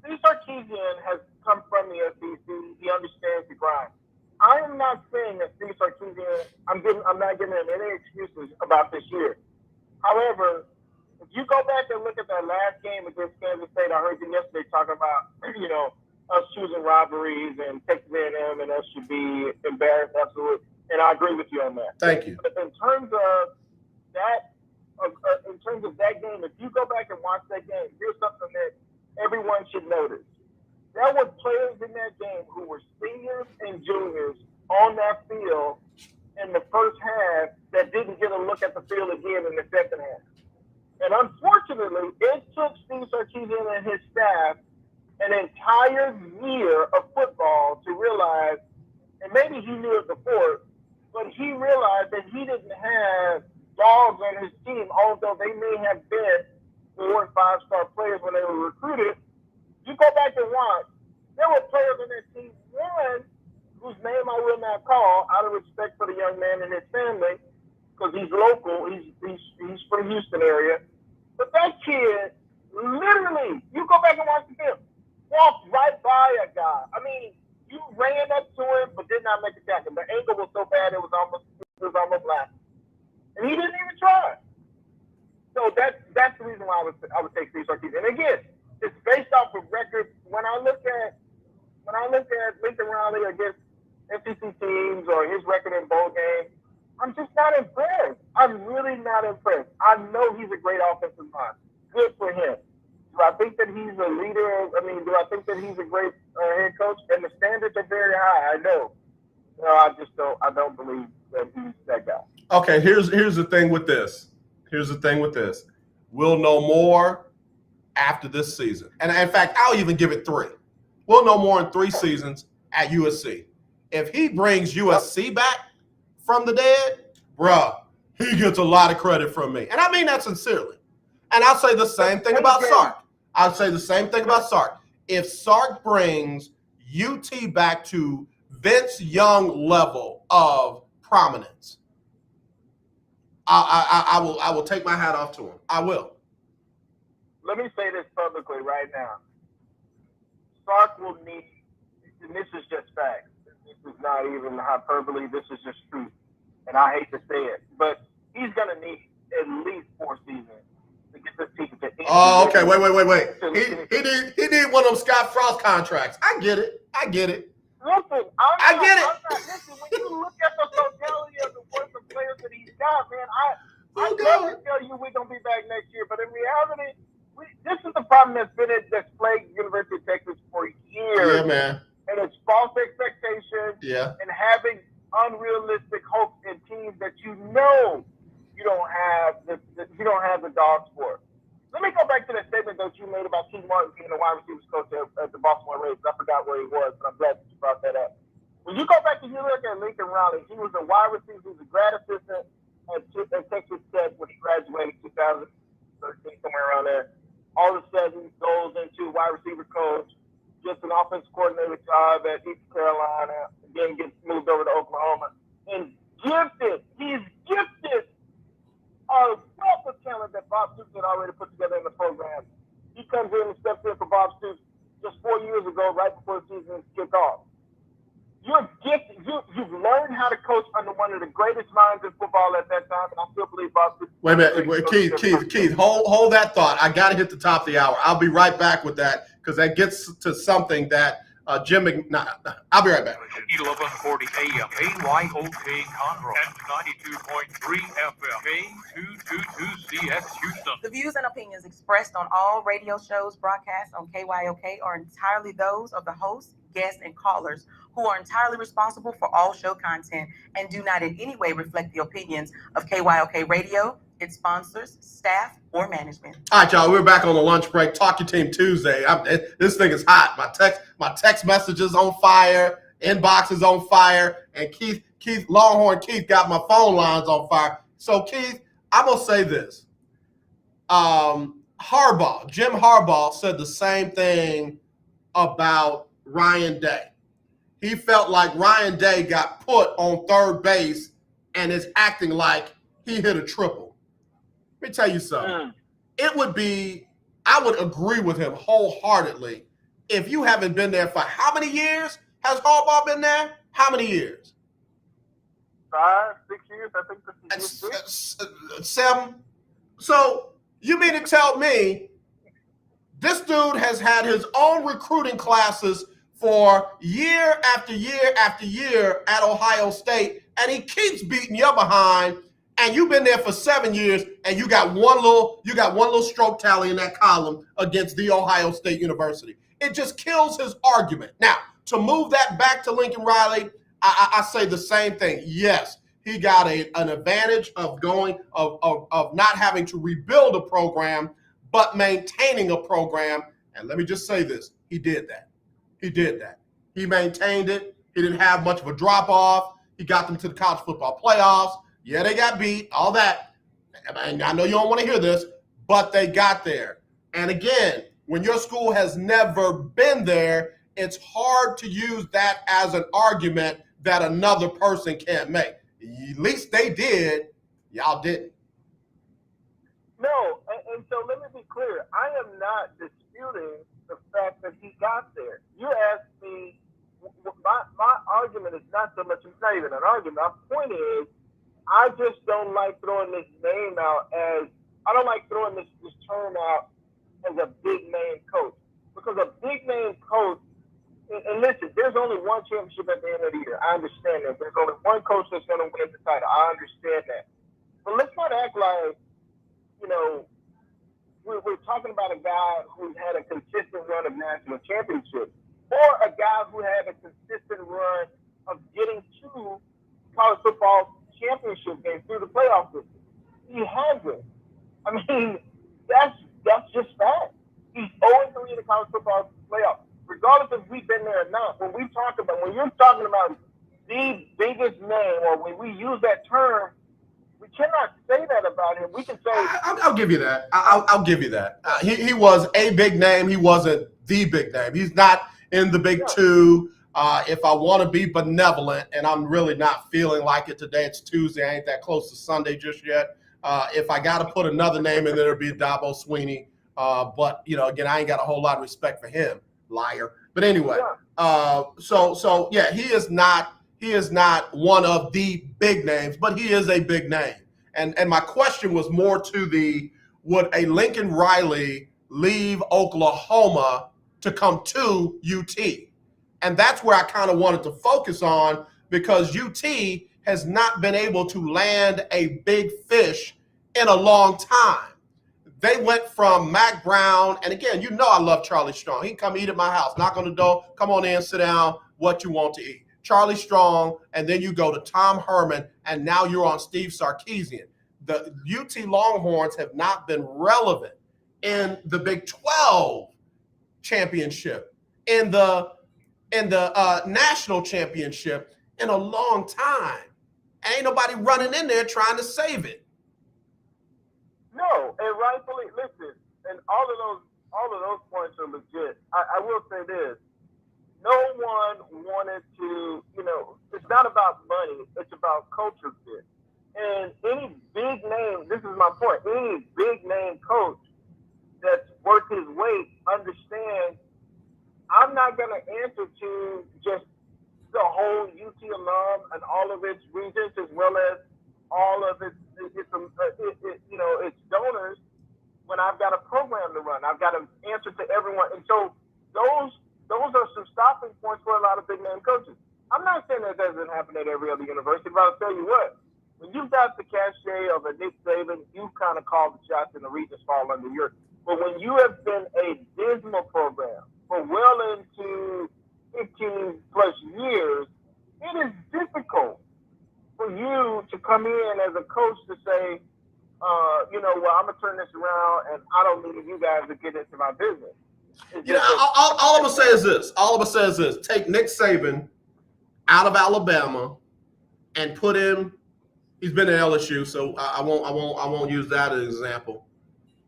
Steve Sarkisian has come from the SEC. He understands the grind. I am not saying that Steve Sarkisian, I'm not giving him any excuses about this year. However, if you go back and look at that last game against Kansas State, I heard you yesterday talking about, us choosing rivalries and Texas A&M and us should be embarrassed, absolutely. And I agree with you on that. Thank you. But in terms of that game, if you go back and watch that game, here's something that everyone should notice. There were players in that game who were seniors and juniors on that field in the first half that didn't get a look at the field again in the second half. And unfortunately, it took Steve Sarkisian and his staff an entire year of football to realize, and maybe he knew it before, but he realized that he didn't have dogs on his team, although they may have been 4 and 5-star players when they were recruited. You go back and watch, there were players on their team, one whose name I will not call out of respect for the young man and his family, because he's local, he's from the Houston area. But that kid, literally, you go back and watch the film, walked right by a guy. I mean, you ran up to him, but did not make a tackle. The angle was so bad, it was almost laughing. And he didn't even try. So that's the reason why I would take Steve Sarkisian. And again, it's based off of record. When I look at Lincoln Riley against SEC teams or his record in bowl games, I'm just not impressed. I'm really not impressed. I know he's a great offensive mind. Good for him. Do I think that he's a leader? Do I think that he's a great head coach? And the standards are very high. I know. No, I don't believe that he's that guy. Okay, here's the thing with this. We'll know more after this season. And in fact, I'll even give it 3. We'll know more in 3 seasons at USC. If he brings USC back from the dead, bruh, he gets a lot of credit from me. And I mean that sincerely. And I'll say the same thing about Sark. If Sark brings UT back to Vince Young level of prominence, I will take my hat off to him. I will. Let me say this publicly right now. Sark will need, and this is just facts. This is not even hyperbole. This is just truth. And I hate to say it, but he's going to need at least 4 seasons to get this team to. Oh, okay. Wait. He need one of them Scott Frost contracts. I get it. Listen, I get it. Listen, when you look at the totality of the worth of players that he's got, man, I never tell you we're gonna be back next year, but in reality, this is the problem that's plagued University of Texas for years. Yeah, man. And it's false expectations. Yeah. And having unrealistic hopes in teams that you know you don't have the dogs for. Let me go back to that statement that you made about Keith Martin being the wide receivers coach at the Baltimore Ravens. I forgot where he was, but I'm glad that you brought that up. When you go back and you look at Lincoln Riley, he was a wide receiver. He was a grad assistant at Texas Tech when he graduated in 2013, somewhere around there. All of a sudden, goes into wide receiver coach, gets an offensive coordinator job at East Carolina, again gets moved over to Oklahoma, and he's gifted a wealth of talent that Bob Stoops had already put together in the program. He comes in and steps in for Bob Stoops just 4 years ago, right before the season kicked off. You're gifted. You've learned how to coach under one of the greatest minds in football at that time, and I still believe Bob Stoops. Wait a minute, Keith, hold that thought. I got to hit the top of the hour. I'll be right back with that because that gets to something that I'll be right back. 1140 AM, KYOK Conroe, and 92.3 FM, K222CX Houston. The views and opinions expressed on all radio shows broadcast on KYOK are entirely those of the host, guests, and callers who are entirely responsible for all show content and do not in any way reflect the opinions of KYOK Radio, its sponsors, staff, or management. All right, y'all, we're back on the lunch break. Talk Your Team Tuesday. This thing is hot. My text messages on fire, inbox is on fire, and Longhorn Keith got my phone lines on fire. So, Keith, I'm going to say this. Jim Harbaugh said the same thing about Ryan Day. He felt like Ryan Day got put on third base and is acting like he hit a triple. Let me tell you something. I would agree with him wholeheartedly if you haven't been there for how many years has Harbaugh been there? How many years? 5, 6 years, I think. This is 7. So you mean to tell me this dude has had his own recruiting classes for year after year after year at Ohio State, and he keeps beating your behind. And you've been there for 7 years, and you got one little stroke tally in that column against The Ohio State University. It just kills his argument. Now, to move that back to Lincoln Riley, I say the same thing. Yes, he got an advantage of not having to rebuild a program, but maintaining a program. And let me just say this, he did that. He maintained it. He didn't have much of a drop off. He got them to the college football playoffs. Yeah, they got beat, all that. And I know you don't want to hear this, but they got there. And again, when your school has never been there, it's hard to use that as an argument that another person can't make. At least they did. Y'all didn't. No, and so let me be clear. I am not disputing the fact that he got there. You asked me, my argument is not so much, it's not even an argument. My point is, I just don't like throwing this name out as, I don't like throwing this term out as a big name coach. Because a big name coach, and listen, there's only one championship at the end of the year. I understand that. There's only one coach that's going to win the title. I understand that. But let's not act like, you know, we're talking about a guy who's had a consistent run of national championships, or a guy who had a consistent run of getting to college football championship games through the playoff system. He hasn't. I mean, that's just fact. He's 0-3 in the college football playoff. Regardless if we've been there or not, when you're talking about the biggest name, or when we use that term, we cannot say that about him. We can say, I'll give you that. I'll give you that. He was a big name. He wasn't the big name. He's not in the big two. If I want to be benevolent, and I'm really not feeling like it today, it's Tuesday. I ain't that close to Sunday just yet. If I got to put another name in there, it'd be Dabo Swinney. But, you know, again, I ain't got a whole lot of respect for him, liar. But anyway, so yeah, he is not one of the big names, but he is a big name. And my question was more to would a Lincoln Riley leave Oklahoma to come to UT? And that's where I kind of wanted to focus on, because UT has not been able to land a big fish in a long time. They went from Mac Brown, and again, you know I love Charlie Strong. He can come eat at my house, knock on the door, come on in, sit down, what you want to eat. Charlie Strong, and then you go to Tom Herman, and now you're on Steve Sarkisian. The UT Longhorns have not been relevant in the Big 12 championship, in the national championship in a long time. Ain't nobody running in there trying to save it. no, and rightfully, listen, and all of those points are legit. I will say this. No one wanted to, you know, it's not about money, it's about culture fit. And any big name, this is my point, any big name coach that's worth his weight understands I'm not going to answer to just the whole UT alum and all of its regents, as well as all of its donors, when I've got a program to run. I've got to answer to everyone. And so those are some stopping points for a lot of big name coaches. I'm not saying that doesn't happen at every other university, but I'll tell you what, when you've got the cachet of a Nick Saban, you kind of call the shots and the regents fall under your. But when you have been a dismal program for well into 15 plus years, it is difficult for you to come in as a coach to say, I'm going to turn this around and I don't need you guys to get into my business. All I'm going to say is this. Take Nick Saban out of Alabama and put him, he's been at LSU, so I won't use that as an example.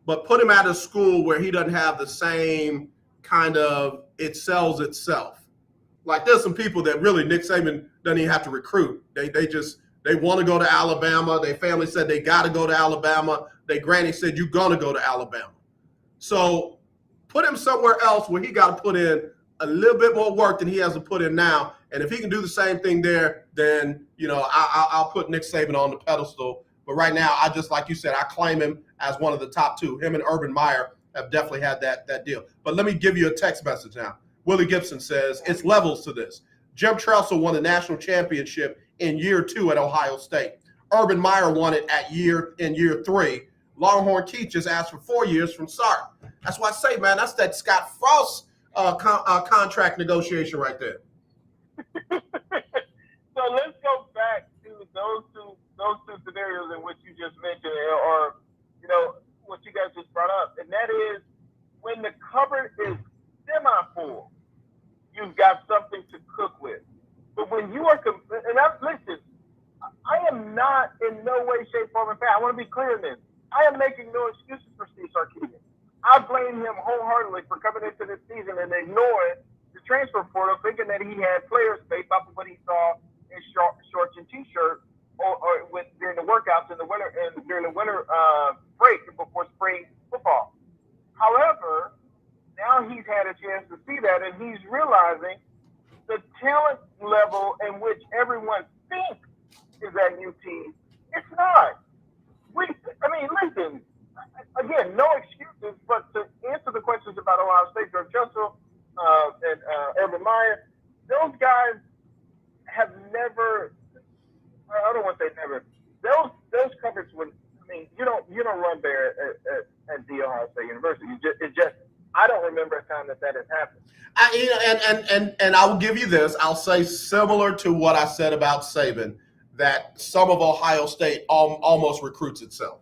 But put him at a school where he doesn't have the same kind of it sells itself. Like there's some people that really Nick Saban doesn't even have to recruit. They want to go to Alabama. Their family said they got to go to Alabama. Their granny said you're going to go to Alabama. So put him somewhere else where he got to put in a little bit more work than he has to put in now. And if he can do the same thing there, then, I'll put Nick Saban on the pedestal. But right now, I just, like you said, I claim him as one of the top two. Him and Urban Meyer have definitely had that deal. But let me give you a text message now. Willie Gibson says, it's levels to this. Jim Tressel won the national championship in year 2 at Ohio State. Urban Meyer won it in year 3. Longhorn Keith just asked for 4 years from Sark. That's why I say, man, that's that Scott Frost contract negotiation right there. So let's go back to those two just mentioned, or what you guys just brought up, and that is when the cupboard is semi-full, you've got something to cook with. But when you are, listen, I am not in no way, shape, form, and fashion. I want to be clear in this. I am making no excuses for Steve Sarkisian. I blame him wholeheartedly for coming into this season and ignoring the transfer portal, thinking that he had players based off of what he saw in shorts and t-shirts during the workouts in the winter and during the winter break before spring football. However, now he's had a chance to see that, and he's realizing the talent level in which everyone thinks is at UT. It's not. Listen. Again, no excuses, but to answer the questions about Ohio State, George Jessel and Urban Meyer, those guys have never. I don't want to say never. Those cupboards would. You don't run there at the Ohio State University. I don't remember a time that has happened. And I will give you this. I'll say similar to what I said about Saban, that some of Ohio State almost recruits itself.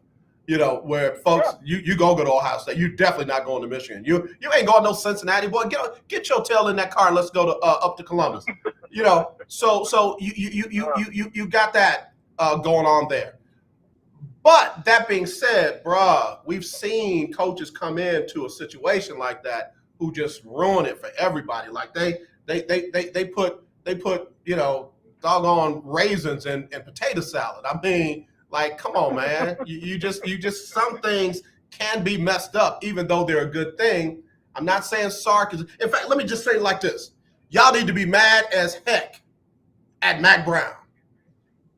Where folks, you go to Ohio State. You're definitely not going to Michigan. You ain't going to no Cincinnati, boy. Get your tail in that car and let's go to up to Columbus. So you got that going on there. But that being said, bruh, we've seen coaches come into a situation like that who just ruin it for everybody. Like they put doggone raisins in potato salad. Like, come on, man. You just some things can be messed up, even though they're a good thing. I'm not saying Sark is. In fact, let me just say it like this: y'all need to be mad as heck at Mack Brown.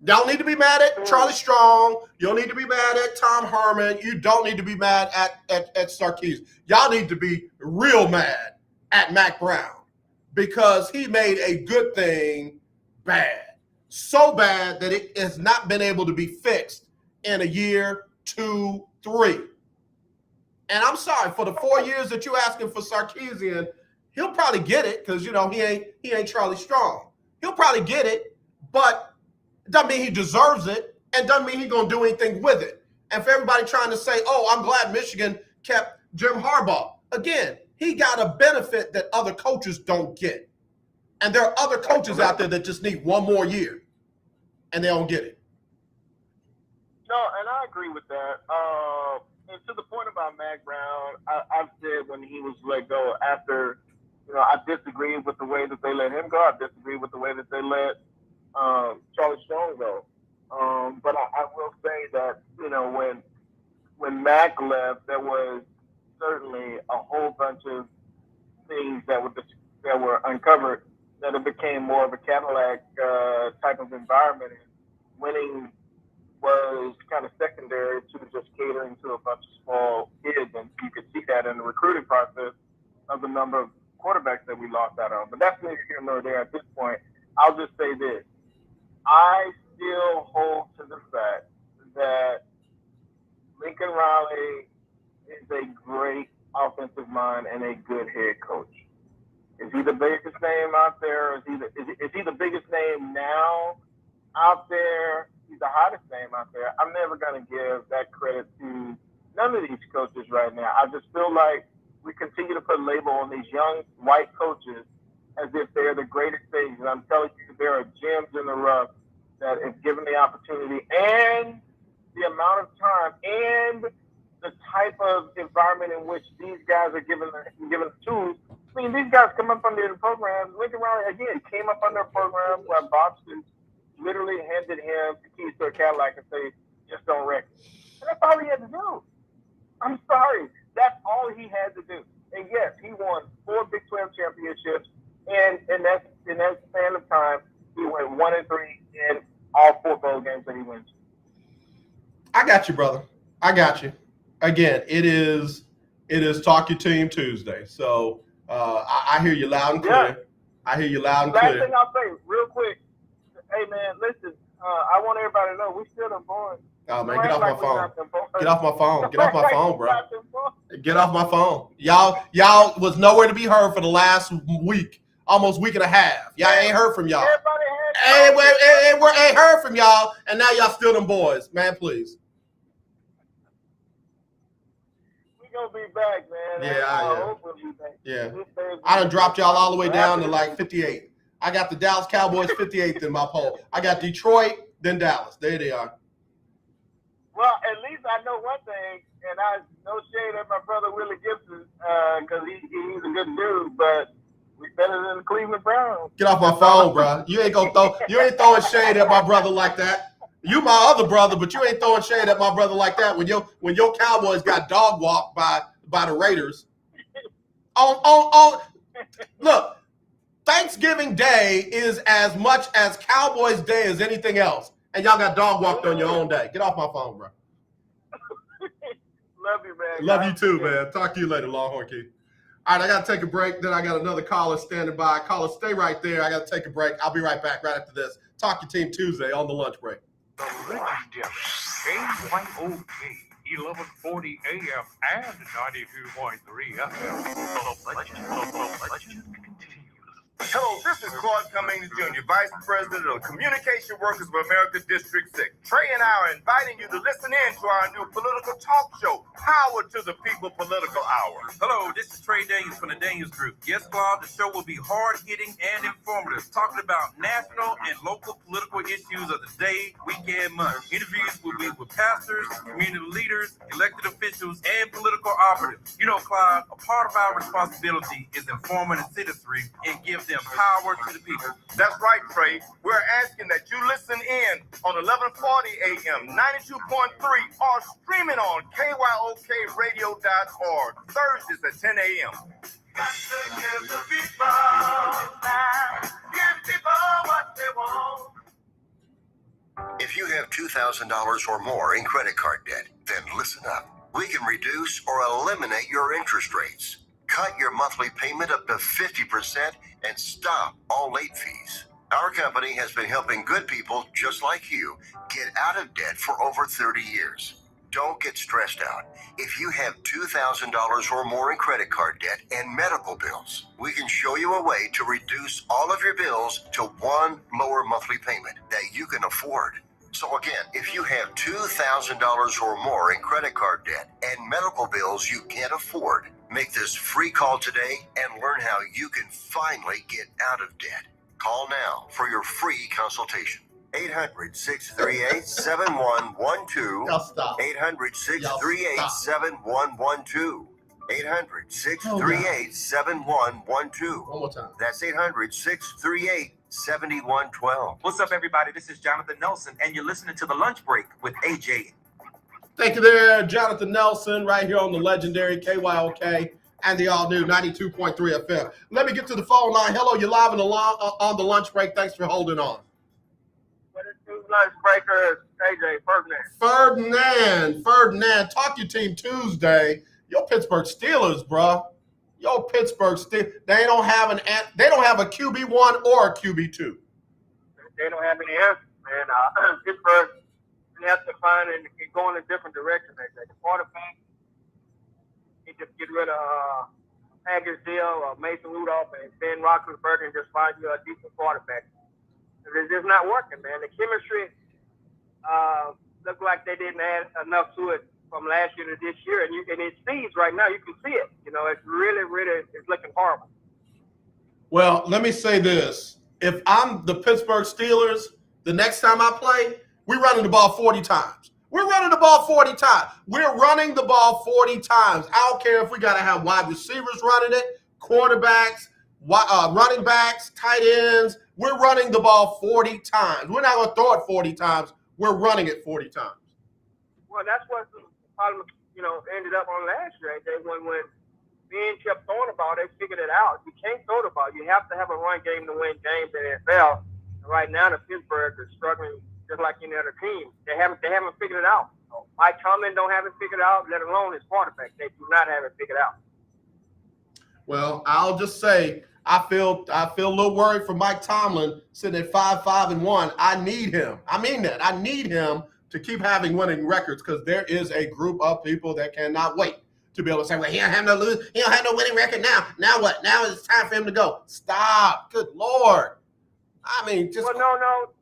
Y'all need to be mad at Charlie Strong. You don't need to be mad at Tom Herman. You don't need to be mad at Sarkisian. Y'all need to be real mad at Mack Brown because he made a good thing bad. So bad that it has not been able to be fixed in a year, 2, 3. And I'm sorry, for the 4 years that you're asking for Sarkisian, he'll probably get it because, he ain't Charlie Strong. He'll probably get it, but it doesn't mean he deserves it and doesn't mean he's going to do anything with it. And for everybody trying to say, oh, I'm glad Michigan kept Jim Harbaugh. Again, he got a benefit that other coaches don't get. And there are other coaches out there that just need one more year, and they don't get it. No, and I agree with that. And to the point about Mack Brown, I've said when he was let go after, I disagreed with the way that they let him go. I disagreed with the way that they let Charlie Strong go. But I will say that, when Mack left, there was certainly a whole bunch of things that were uncovered that it became more of a Cadillac type of environment. And winning was kind of secondary to just catering to a bunch of small kids. And you could see that in the recruiting process of the number of quarterbacks that we lost out on. But that's neither here nor there at this point. I'll just say this. I still hold to the fact that Lincoln Riley is a great offensive mind and a good head coach. Is he the biggest name out there? Is he the biggest name now out there? He's the hottest name out there. I'm never going to give that credit to none of these coaches right now. I just feel like we continue to put label on these young white coaches as if they're the greatest things. And I'm telling you, there are gems in the rough that, if given the opportunity and the amount of time and the type of environment in which these guys are given the tools. I mean, these guys come up under the program. Lincoln Riley, again, came up under a program where Boston literally handed him the keys to a Cadillac and say, just don't wreck it. And that's all he had to do. I'm sorry. That's all he had to do. And yes, he won 4 Big 12 championships. And in that span of time, he went 1-3 in all 4 bowl games that he went to. I got you, brother. I got you. Again, it is Talk Your Team Tuesday. So I hear you loud and clear. Yeah. I hear you loud and Last clear. thing I'll say, real quick. Hey, man, listen. I want everybody to know we still the boys. Oh, man, get off my phone. Get off my phone. Get off my phone, bro. Get off my phone. Y'all was nowhere to be heard for the last week, almost week and a half. Y'all ain't heard from y'all. Ain't heard from y'all, and now y'all still them boys. Man, please. gonna be back, man. Yeah, I hope we'll be back. Yeah. I done dropped y'all all the way down to like 58. I got the Dallas Cowboys 58th in my poll. I got Detroit, then Dallas. There they are. Well, at least I know one thing, and I no shade at my brother Willie Gibson, because he's a good dude, but we better than the Cleveland Browns. Get off my phone, bro. You ain't throwing shade at my brother like that. You my other brother, but you ain't throwing shade at my brother like that when your Cowboys got dog walked by the Raiders. Look, Thanksgiving Day is as much as Cowboys Day as anything else, and y'all got dog walked on your own day. Get off my phone, bro. Love you, man. Love you too, man. Talk to you later, Longhorn Keith. All right, I got to take a break. Then I got another caller standing by. Caller, stay right there. I got to take a break. I'll be right back right after this. Talk Your Team Tuesday on the lunch break. The legendary KYOK 1140 AM and 92.3 FM. The legend continues. Hello, this is Claude Cummings Jr., Vice President of Communication Workers of America District 6. Trey and I are inviting you to listen in to our new political talk show, Power to the People Political Hour. Hello, this is Trey Daniels from the Daniels Group. Yes, Claude, the show will be hard-hitting and informative, talking about national and local political issues of the day, week, and month. Interviews will be with pastors, community leaders, elected officials, and political operatives. You know, Claude, a part of our responsibility is informing the citizenry and give them power to the people. That's right, Trey. We're asking that you listen in on 1140 AM, 92.3, or streaming on KYOKradio.org, Thursdays at 10 a.m. If you have $2,000 or more in credit card debt, then listen up. We can reduce or eliminate your interest rates. Cut your monthly payment up to 50% and stop all late fees. Our company has been helping good people just like you get out of debt for over 30 years. Don't get stressed out. If you have $2,000 or more in credit card debt and medical bills, we can show you a way to reduce all of your bills to one lower monthly payment that you can afford. So again, if you have $2,000 or more in credit card debt and medical bills you can't afford, make this free call today and learn how you can finally get out of debt. Call now for your free consultation. 800-638-7112. Y'all stop. 800-638-7112. 800-638-7112. One more time. That's 800-638-7112. What's up, everybody? This is Jonathan Nelson, and you're listening to The Lunch Break with AJ. Thank you there, Jonathan Nelson, right here on the legendary KYOK and the all-new 92.3 FM. Let me get to the phone line. Hello, you're live on the lunch break. Thanks for holding on. But it's two lunch breakers, AJ Ferdinand. Talk Your Team Tuesday. Your Pittsburgh Steelers, bro. Your Pittsburgh Steelers. They don't have a QB1 or a QB2. They don't have any answers, man. Pittsburgh, they have to find and go in a different direction. The quarterback, he just get rid of Packers deal, Mason Rudolph, and Ben Roethlisberger, and just find you a decent quarterback. It's just not working, man. The chemistry looked like they didn't add enough to it from last year to this year, and it sees right now. You can see it. You know, it's really, it's looking horrible. Well, let me say this: if I'm the Pittsburgh Steelers, the next time I play, we're running the ball 40 times. We're running the ball 40 times. We're running the ball 40 times. I don't care if we got to have wide receivers running it, quarterbacks, running backs, tight ends. We're running the ball 40 times. We're not going to throw it 40 times. We're running it 40 times. Well, that's what the problem, ended up on last year. When Ben kept throwing the ball, they figured it out. You can't throw the ball. You have to have a run game to win games in the NFL. And right now, the Pittsburgh is struggling just like any other team. They haven't figured it out. Mike Tomlin don't have it figured out, let alone his quarterback. They do not have it figured out. Well, I'll just say I feel a little worried for Mike Tomlin sitting at 5-5-1. I need him. I mean that. I need him to keep having winning records because there is a group of people that cannot wait to be able to say, well, he don't have no winning record now. Now what? Now it's time for him to go. Stop. Good Lord. I mean, just. Well, no.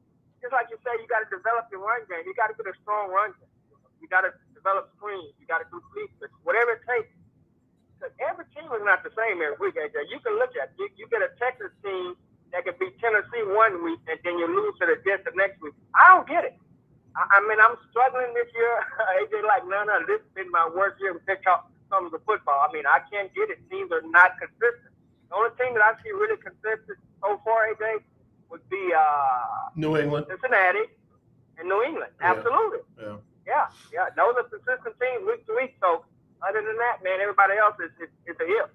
Just like you say, you got to develop your run game. You got to get a strong run game. You got to develop screens. You got to do defense. Whatever it takes Because every team is not the same every week, AJ. You can look at it. You get a Texas team that could beat Tennessee one week, and then you lose to the Jets the next week. I don't get it. I mean, I'm struggling this year, AJ, like none other. This has been my worst year in terms of football. I mean, I can't get it. Teams are not consistent. The only team that I see really consistent so far, AJ, would be New England, Cincinnati, and New England. Absolutely. Yeah. Those are consistent teams week to week. So other than that, man, everybody else is a hit.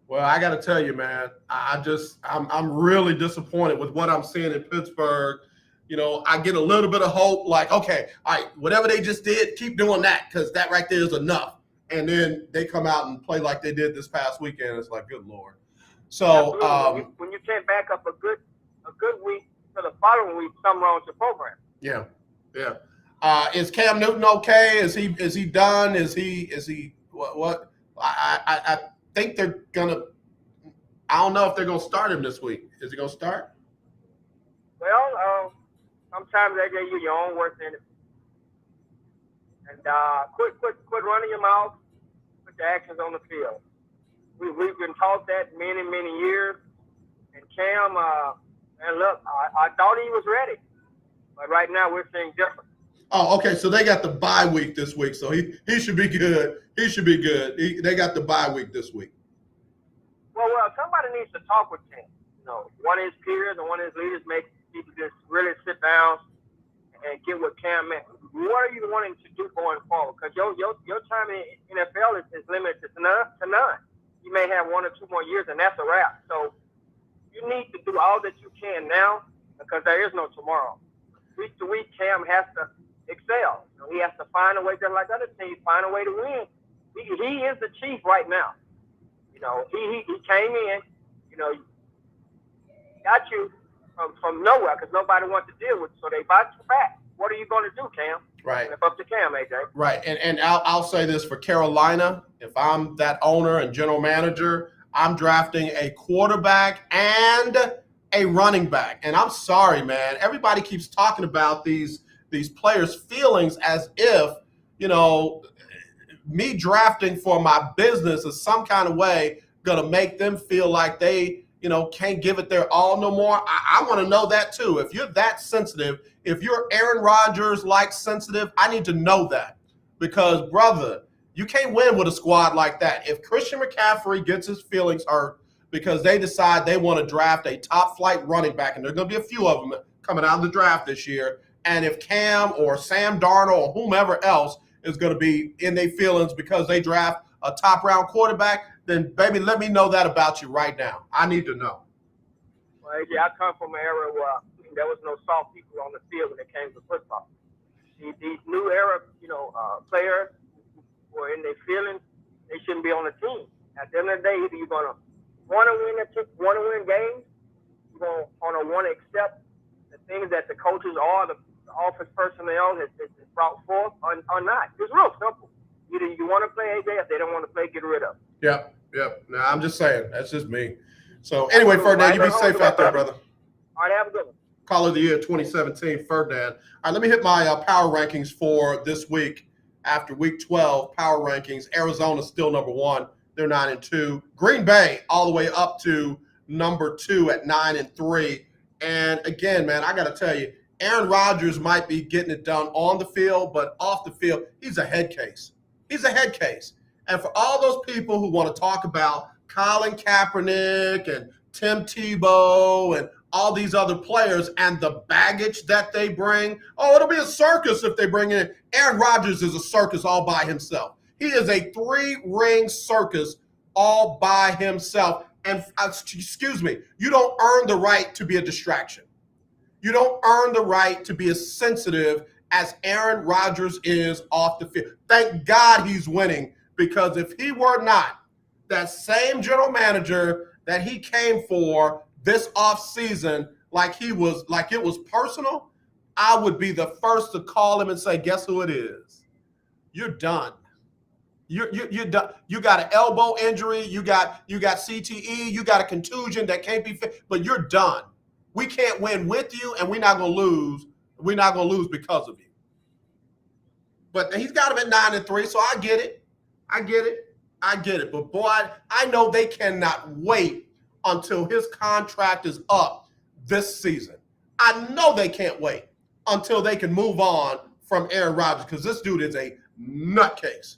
Well, I got to tell you, man, I'm really disappointed with what I'm seeing in Pittsburgh. You know, I get a little bit of hope, like, okay, all right, whatever they just did, keep doing that, because that right there is enough. And then they come out and play like they did this past weekend. It's like, good Lord. So when you can't back up a good week to the following week, something wrong with your program. Yeah. Is Cam Newton okay? Is he done? Is he what? I think they're gonna. I don't know if they're gonna start him this week. Is he gonna start? Well, sometimes they give you your own worst enemy. And quit running your mouth. Put your actions on the field. We've been taught that many years. And Cam, and look, I thought he was ready, but right now we're seeing different. Oh, okay. So they got the bye week this week, so he should be good. He should be good. They got the bye week this week. Well, somebody needs to talk with Cam. You know, one of his peers and one of his leaders make people just really sit down and get what Cam meant. What are you wanting to do going forward? Because your time in NFL is limited to none. You may have 1 or 2 more years, and that's a wrap. So you need to do all that you can now, because there is no tomorrow. Week to week, Cam has to excel. You know, he has to find a way, just like other teams, find a way to win. He is the chief right now. You know, he came in, you know, got you from nowhere because nobody wants to deal with it. So they bought you back. What are you going to do, Cam? Right. It's up to Cam, AJ. Right. And I'll say this for Carolina. If I'm that owner and general manager, I'm drafting a quarterback and a running back. And I'm sorry, man. Everybody keeps talking about these players' feelings as if, you know, me drafting for my business is some kind of way going to make them feel like they, you know, can't give it their all no more. I want to know that too. If you're that sensitive, if you're Aaron Rodgers like sensitive, I need to know that, because brother, you can't win with a squad like that. If Christian McCaffrey gets his feelings hurt because they decide they want to draft a top flight running back, and there are going to be a few of them coming out of the draft this year, and if Cam or Sam Darnold or whomever else is going to be in their feelings because they draft a top round quarterback, then baby, let me know that about you right now. I need to know. Well, yeah, I come from an era where there was no soft people on the field when it came to football. These new era, you know, players who are in their feelings, they shouldn't be on the team. At the end of the day, either you're going to want to win games, you're going to want to accept the things that the coaches or the office personnel has brought forth or not. It's real simple. Either you want to play AJ, if they don't want to play, get rid of them. Yep. No, I'm just saying. That's just me. So anyway, Ferdinand, you be safe out there, brother. All right, have a good one. Caller of the Year 2017, Ferdinand. All right, let me hit my power rankings for this week. After week 12, power rankings. Arizona still number 1. They're 9-2. Green Bay all the way up to number 2 at 9-3. And again, man, I got to tell you, Aaron Rodgers might be getting it done on the field, but off the field, he's a head case. He's a head case. And for all those people who want to talk about Colin Kaepernick and Tim Tebow and all these other players and the baggage that they bring, it'll be a circus if they bring in. Aaron Rodgers is a circus all by himself. He is a 3-ring circus all by himself. And excuse me, you don't earn the right to be a distraction. You don't earn the right to be as sensitive as Aaron Rodgers is off the field. Thank God he's winning, because if he were not, that same general manager that he came for this offseason, like it was personal, I would be the first to call him and say, guess who it is? You're done. You're done. You got an elbow injury. You got CTE. You got a contusion that can't be fixed, but you're done. We can't win with you, and we're not going to lose. We're not going to lose because of you. But he's got him at 9-3, so I get it. I get it. But boy, I know they cannot wait until his contract is up this season. I know they can't wait until they can move on from Aaron Rodgers because this dude is a nutcase.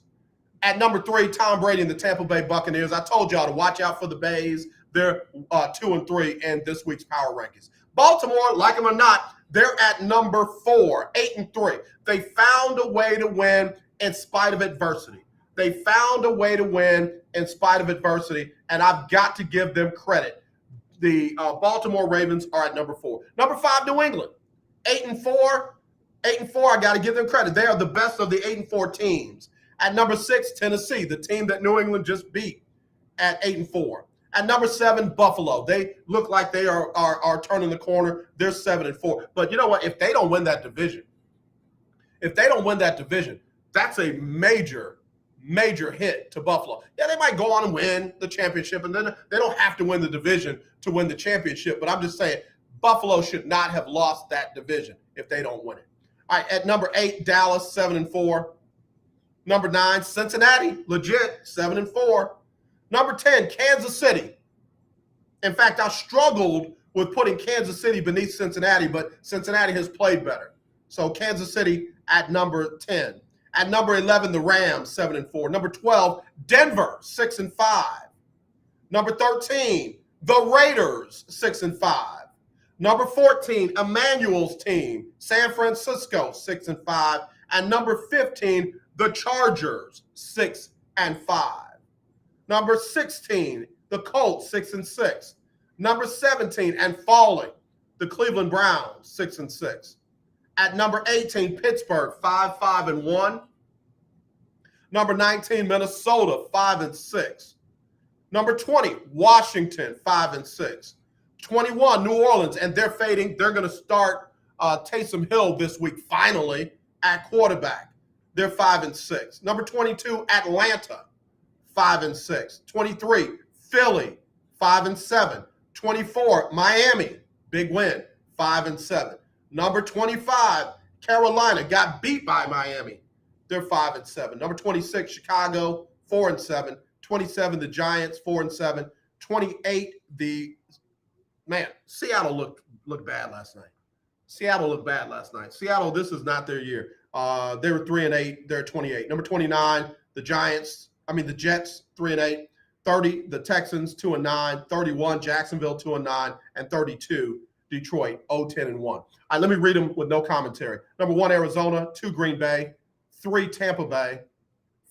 At number 3, Tom Brady and the Tampa Bay Buccaneers. I told y'all to watch out for the Bays. They're 2-3 in this week's power rankings. Baltimore, like them or not, they're at number 4, 8-3. They found a way to win in spite of adversity. They found a way to win in spite of adversity, and I've got to give them credit. The Baltimore Ravens are at number 4. Number 5, New England, 8-4. 8-4, I got to give them credit. They are the best of the 8-4 teams. At number 6, Tennessee, the team that New England just beat at 8-4. At number 7, Buffalo. They look like they are turning the corner. They're 7-4. But you know what? If they don't win that division, that's a major hit to Buffalo. Yeah, they might go on and win the championship, and then they don't have to win the division to win the championship. But I'm just saying, Buffalo should not have lost that division if they don't win it. All right, at number 8, Dallas, 7-4. Number 9, Cincinnati, legit, 7-4. Number 10, Kansas City. In fact, I struggled with putting Kansas City beneath Cincinnati, but Cincinnati has played better. So Kansas City at number 10. At number 11, the Rams, 7-4. Number 12, Denver, 6-5. Number 13, the Raiders, 6-5. Number 14, Emmanuel's team, San Francisco, 6-5. And number 15, the Chargers, 6-5. Number 16, the Colts, 6-6. Number 17, and falling, the Cleveland Browns, 6-6. At number 18, Pittsburgh, 5-1. Number 19, Minnesota, 5-6. Number 20, Washington, 5-6. 21, New Orleans, and they're fading. They're going to start Taysom Hill this week, finally, at quarterback. They're 5-6. Number 22, Atlanta, 5-6. 23, Philly, 5-7. 24, Miami, big win, 5-7. Number 25, Carolina, got beat by Miami. They're 5-7. Number 26, Chicago, 4-7. 27, the Giants, 4-7. 28, Seattle looked bad last night. Seattle, this is not their year. They were 3-8. They're 28. Number 29, the Jets, 3-8. 30, the Texans, 2-9. 31, Jacksonville, 2-9. And 32, Detroit, 0-10-1. All right, let me read them with no commentary. Number 1, Arizona. 2, Green Bay. 3, Tampa Bay.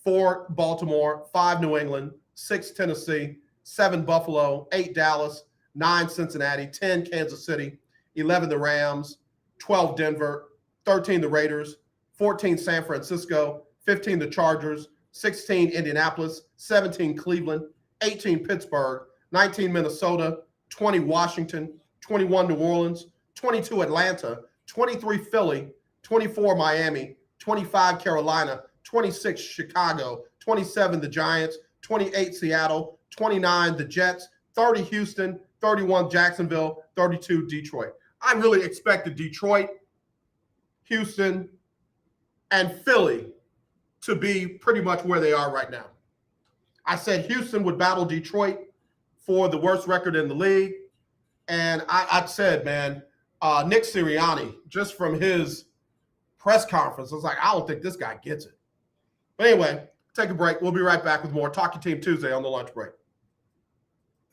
4, Baltimore. 5, New England. 6, Tennessee. 7, Buffalo. 8, Dallas. 9, Cincinnati. 10, Kansas City. 11, the Rams. 12, Denver. 13, the Raiders. 14, San Francisco. 15, the Chargers. 16, Indianapolis. 17, Cleveland. 18, Pittsburgh. 19, Minnesota. 20, Washington. 21, New Orleans. 22, Atlanta. 23, Philly. 24, Miami. 25, Carolina. 26, Chicago. 27, the Giants. 28, Seattle. 29, the Jets. 30, Houston. 31, Jacksonville. 32, Detroit. I really expected Detroit, Houston, and Philly to be pretty much where they are right now. I said Houston would battle Detroit for the worst record in the league. And I said, man, Nick Sirianni, just from his press conference, I was like, I don't think this guy gets it. But anyway, take a break. We'll be right back with more Talk Your Team Tuesday on the lunch break.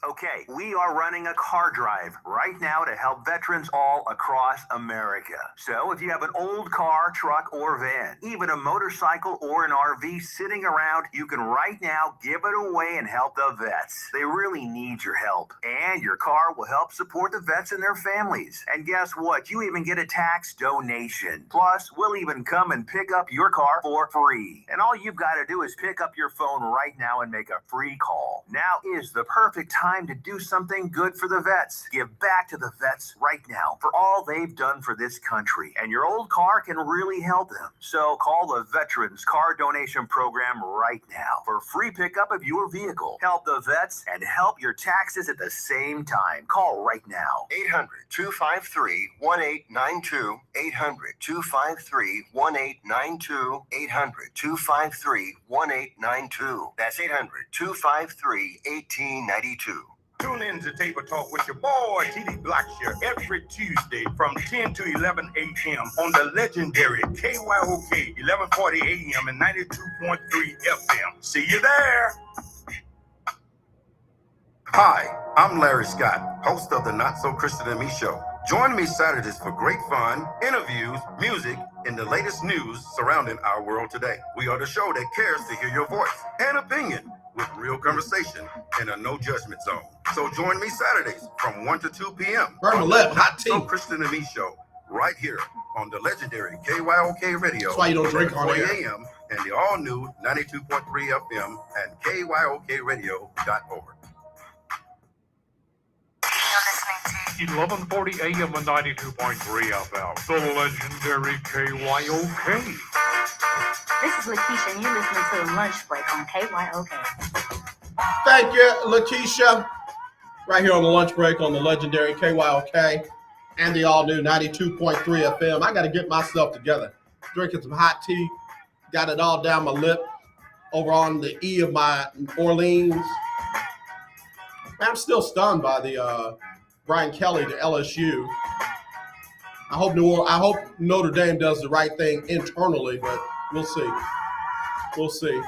Okay, we are running a car drive right now to help veterans all across America. So if you have an old car, truck, or van, even a motorcycle or an RV sitting around, you can right now give it away and help the vets. They really need your help. And your car will help support the vets and their families. And guess what? You even get a tax donation. Plus, we'll even come and pick up your car for free. And all you've got to do is pick up your phone right now and make a free call. Now is the perfect time time to do something good for the vets. Give back to the vets right now for all they've done for this country. And your old car can really help them. So call the Veterans Car Donation Program right now for free pickup of your vehicle. Help the vets and help your taxes at the same time. Call right now. 800-253-1892. 800-253-1892. 800-253-1892. That's 800-253-1892. Tune in to Table Talk with your boy, TD Blackshear, every Tuesday from 10 to 11 a.m. on the legendary KYOK 1140 a.m. and 92.3 FM. See you there. Hi, I'm Larry Scott, host of the Not So Christian and Me Show. Join me Saturdays for great fun, interviews, music, and the latest news surrounding our world today. We are the show that cares to hear your voice and opinion with real conversation in a no judgment zone. So join me Saturdays from 1 to 2 p.m. Burn my lip, hot tea. So Christian and Me Show, right here on the legendary KYOK Radio. That's why you don't drink on 4 air. a.m. and the all-new 92.3 FM and KYOKradio.org. 1140 AM and 92.3 FM. The legendary KYOK. This is Lakeisha, and you're listening to The Lunch Break on KYOK. Thank you, Lakeisha. Right here on the lunch break on the legendary KYOK and the all-new 92.3 FM. I got to get myself together. Drinking some hot tea. Got it all down my lip over on the E of my Orleans. Man, I'm still stunned by the Brian Kelly to LSU. I hope Notre Dame does the right thing internally, but we'll see. We'll see.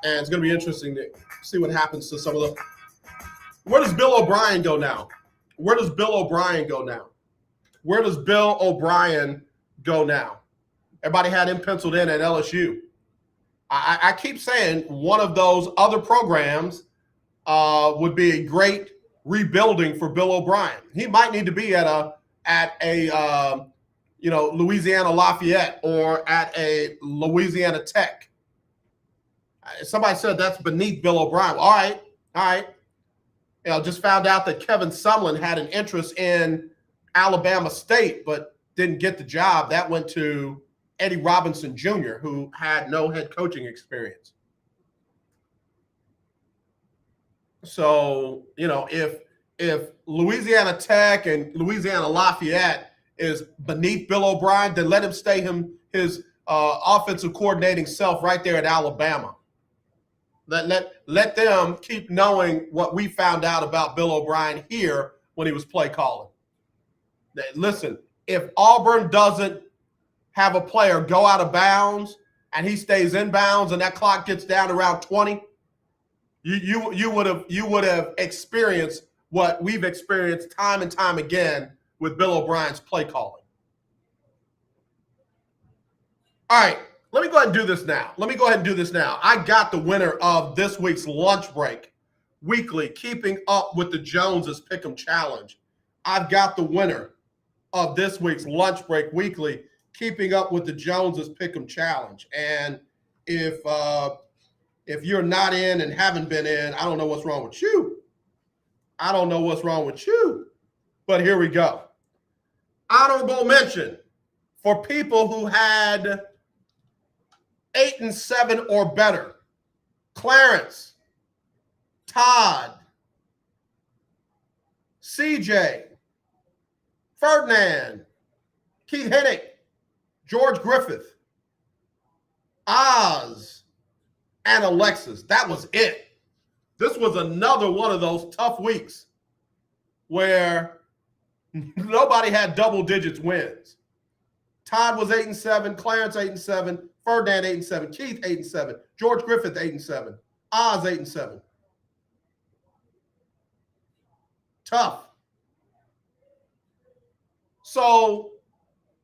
And it's going to be interesting to see what happens to some of the. Where does Bill O'Brien go now? Where does Bill O'Brien go now? Where does Bill O'Brien go now? Everybody had him penciled in at LSU. I keep saying one of those other programs would be a great rebuilding for Bill O'Brien. He might need to be at a Louisiana Lafayette or at a Louisiana Tech. Somebody said that's beneath Bill O'Brien. All right. Just found out that Kevin Sumlin had an interest in Alabama State, but didn't get the job. That went to Eddie Robinson Jr., who had no head coaching experience. So, if Louisiana Tech and Louisiana Lafayette is beneath Bill O'Brien, then let him stay his offensive coordinating self right there at Alabama. Let them keep knowing what we found out about Bill O'Brien here when he was play calling. Listen, if Auburn doesn't have a player go out of bounds and he stays in bounds and that clock gets down around 20, you would have experienced what we've experienced time and time again with Bill O'Brien's play calling. All right, let me go ahead and do this now. I got the winner of this week's Lunch Break Weekly, Keeping Up with the Joneses Pick'em Challenge. I've got the winner of this week's Lunch Break Weekly, Keeping Up with the Joneses Pick'em Challenge. And if you're not in and haven't been in, I don't know what's wrong with you. But here we go. Honorable mention for people who had 8-7 or better. Clarence, Todd, CJ, Ferdinand, Keith Hennick, George Griffith, Oz, and Alexis. That was it. This was another one of those tough weeks where nobody had double digits wins. Todd was 8-7, Clarence 8-7, Ferdinand 8-7, Keith 8-7, George Griffith 8-7, Oz 8-7. Tough. So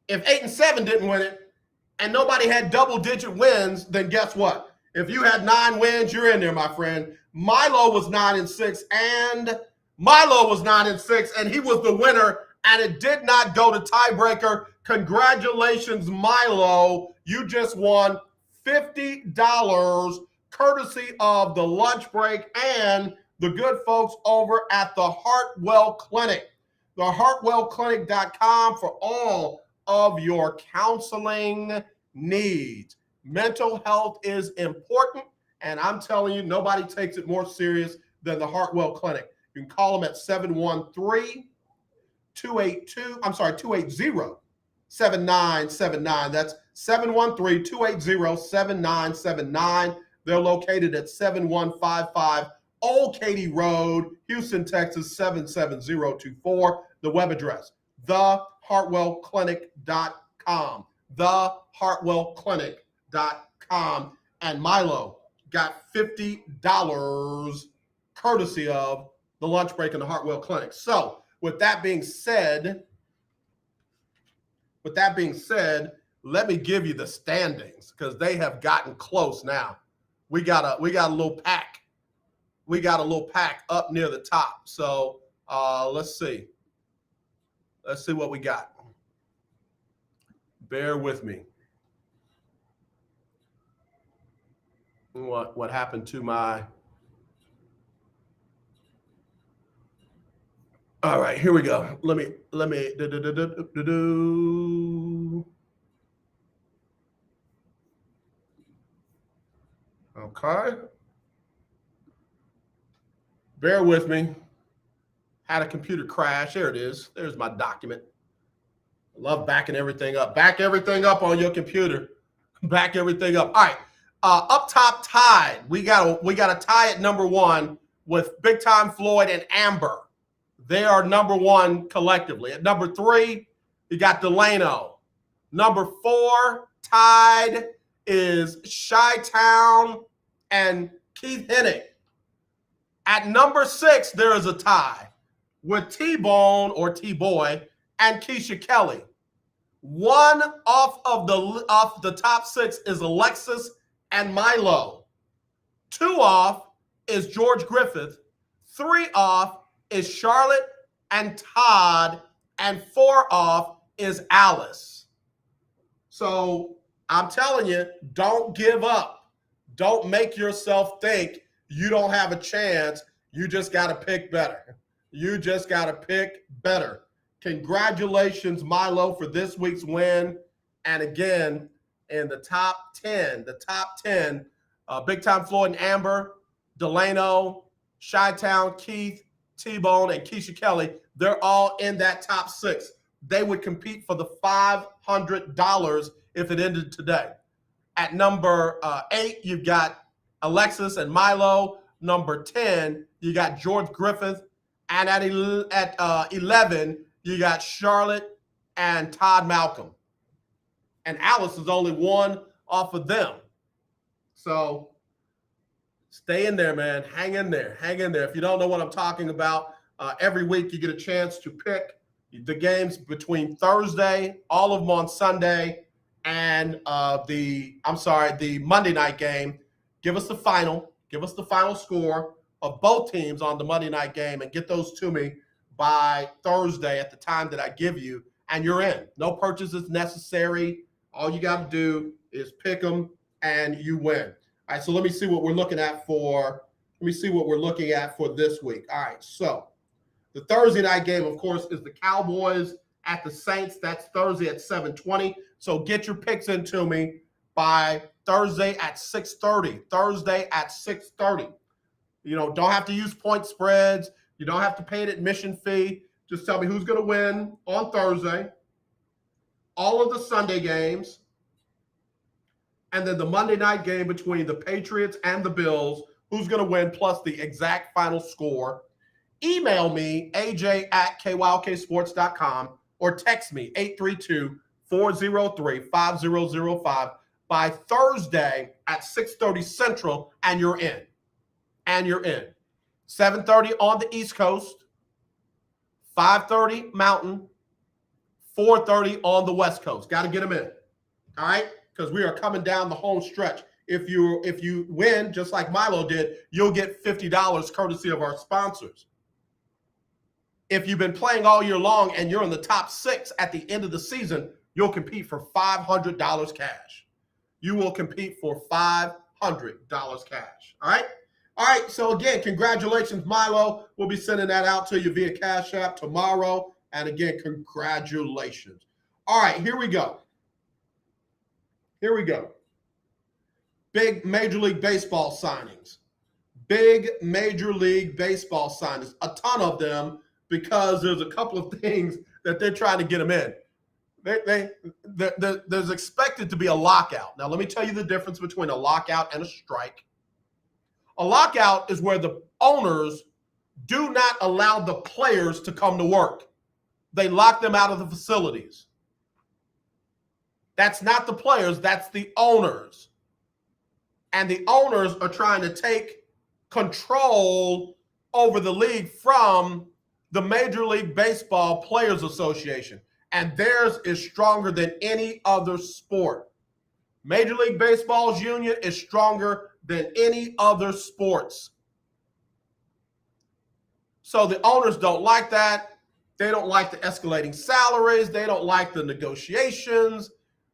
if 8-7 didn't win it and nobody had double digit wins, then guess what? If you had 9 wins, you're in there, my friend. Milo was 9-6, and he was the winner, and it did not go to tiebreaker. Congratulations, Milo. You just won $50 courtesy of the Lunch Break and the good folks over at the Hartwell Clinic. The HartwellClinic.com for all of your counseling needs. Mental health is important, and I'm telling you, nobody takes it more serious than the Hartwell Clinic. You can call them at 280-7979. That's 713-280-7979. They're located at 7155 Old Katy Road, Houston, Texas, 77024. The web address, thehartwellclinic.com. Thehartwellclinic.com. And Milo got $50 courtesy of the lunch break in the Hartwell Clinic. So with that being said, let me give you the standings because they have gotten close now. We got a little pack. We got a little pack up near the top. So let's see. Let's see what we got. Bear with me. What happened to my... All right, here we go. Let me Okay. Bear with me. Had a computer crash. There it is. There's my document. I love backing everything up. Back everything up on your computer. Back everything up. All right. Up top tied. We got a tie at number 1 with Big Time Floyd and Amber. They are number 1 collectively. At number 3, you got Delano. Number 4 tied is Chi-Town and Keith Hennig. At number 6, there is a tie with T-Bone or T-Boy and Keisha Kelly. 1 off the top 6 is Alexis and Milo. 2 off is George Griffith. 3 off is Charlotte and Todd. And 4 off is Alice. So I'm telling you, don't give up. Don't make yourself think you don't have a chance. You just got to pick better. You just got to pick better. Congratulations, Milo, for this week's win. And again, in the top 10, Big Time Floyd and Amber, Delano, Chi-Town, Keith, T-Bone, and Keisha Kelly, they're all in that top 6. They would compete for the $500 if it ended today. At number 8, you've got Alexis and Milo. Number 10, you got George Griffith. And at 11, you got Charlotte and Todd Malcolm. And Alice is only 1 off of them. So stay in there, man. Hang in there. Hang in there. If you don't know what I'm talking about, every week you get a chance to pick the games between Thursday, all of them on Sunday, and the Monday night game. Give us the final. Give us the final score of both teams on the Monday night game and get those to me by Thursday at the time that I give you, and you're in. No purchases necessary. All you got to do is pick them and you win. All right, so let me see what we're looking at for this week. All right, so the Thursday night game, of course, is the Cowboys at the Saints. That's Thursday at 7:20. So get your picks into me by Thursday at 6:30. Thursday at 6:30. You know, don't have to use point spreads. You don't have to pay an admission fee. Just tell me who's going to win on Thursday. All of the Sunday games. And then the Monday night game between the Patriots and the Bills. Who's going to win plus the exact final score. Email me, aj@kyoksports.com, or text me, 832-403-5005 by Thursday at 6:30 Central, and you're in. 7:30 on the East Coast, 5:30 Mountain, 4:30 on the West Coast. Got to get them in, all right? Because we are coming down the home stretch. If you win, just like Milo did, you'll get $50 courtesy of our sponsors. If you've been playing all year long and you're in the top 6 at the end of the season, you'll compete for $500 cash. You will compete for $500 cash. All right? All right, so again, congratulations, Milo. We'll be sending that out to you via Cash App tomorrow. And again, congratulations. All right, here we go. Here we go. Big Major League Baseball signings. Big Major League Baseball signings. A ton of them, because there's a couple of things that they're trying to get them in. There's expected to be a lockout. Now, let me tell you the difference between a lockout and a strike. A lockout is where the owners do not allow the players to come to work. They lock them out of the facilities. That's not the players, that's the owners. And the owners are trying to take control over the league from the Major League Baseball Players Association. And theirs is stronger than any other sport. Major League Baseball's union is stronger than any other sports. So the owners don't like that. They don't like the escalating salaries. They don't like the negotiations.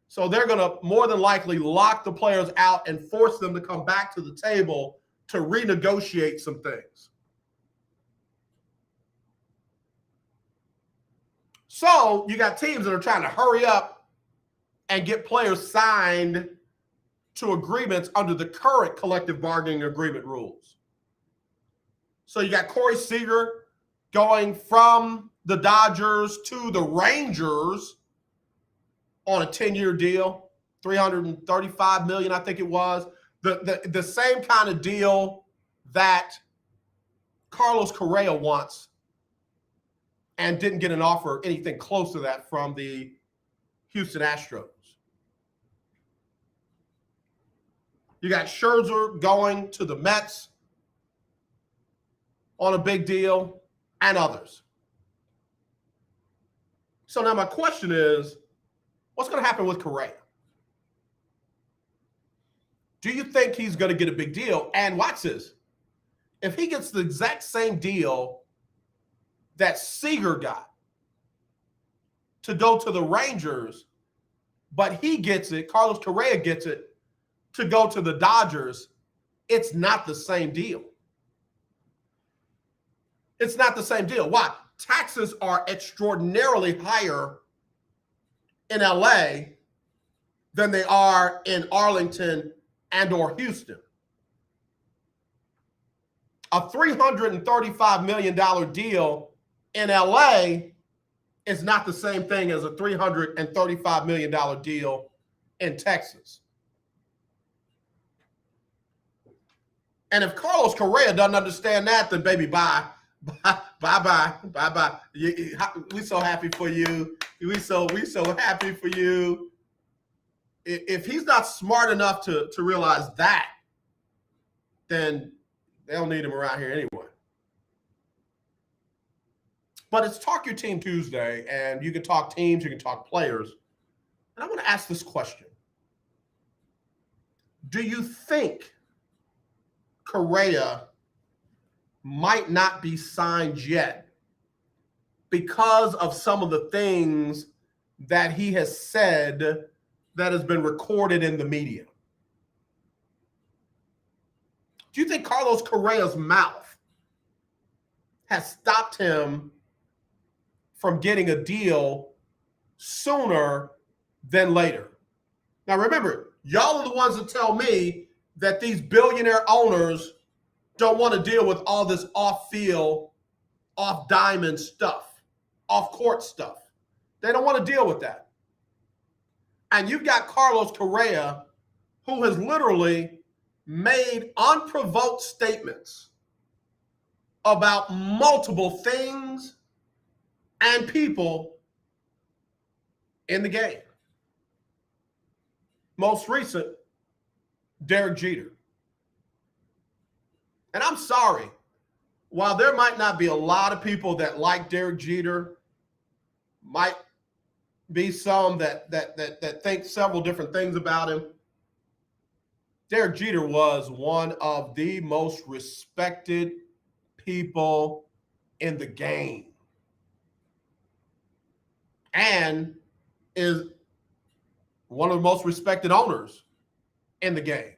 So they're going to more than likely lock the players out and force them to come back to the table to renegotiate some things. So you got teams that are trying to hurry up and get players signed to agreements under the current collective bargaining agreement rules. So you got Corey Seager going from the Dodgers to the Rangers on a 10-year deal, $335 million, I think it was. The same kind of deal that Carlos Correa wants, and didn't get an offer anything close to that from the Houston Astros. You got Scherzer going to the Mets on a big deal, and others. So now my question is, what's going to happen with Correa? Do you think he's going to get a big deal? And watch this. If he gets the exact same deal that Seager got to go to the Rangers, but he gets it, Carlos Correa gets it, to go to the Dodgers, it's not the same deal. It's not the same deal. Why? Taxes are extraordinarily higher in LA than they are in Arlington and or Houston. A $335 million deal in LA is not the same thing as a $335 million deal in Texas. And if Carlos Correa doesn't understand that, then baby, bye. Bye. We so happy for you. We so happy for you. If he's not smart enough to realize that, then they don't need him around here anyway. But it's Talk Your Team Tuesday, and you can talk teams, you can talk players. And I'm going to ask this question. Do you think Correa might not be signed yet because of some of the things that he has said that has been recorded in the media? Do you think Carlos Correa's mouth has stopped him from getting a deal sooner than later? Now remember, y'all are the ones that tell me that these billionaire owners don't want to deal with all this off-field, off-diamond stuff, off-court stuff. They don't want to deal with that. And you've got Carlos Correa, who has literally made unprovoked statements about multiple things and people in the game. Most recent, Derek Jeter. And I'm sorry, while there might not be a lot of people that like Derek Jeter, might be some that think several different things about him, Derek Jeter was one of the most respected people in the game and is one of the most respected owners in the game.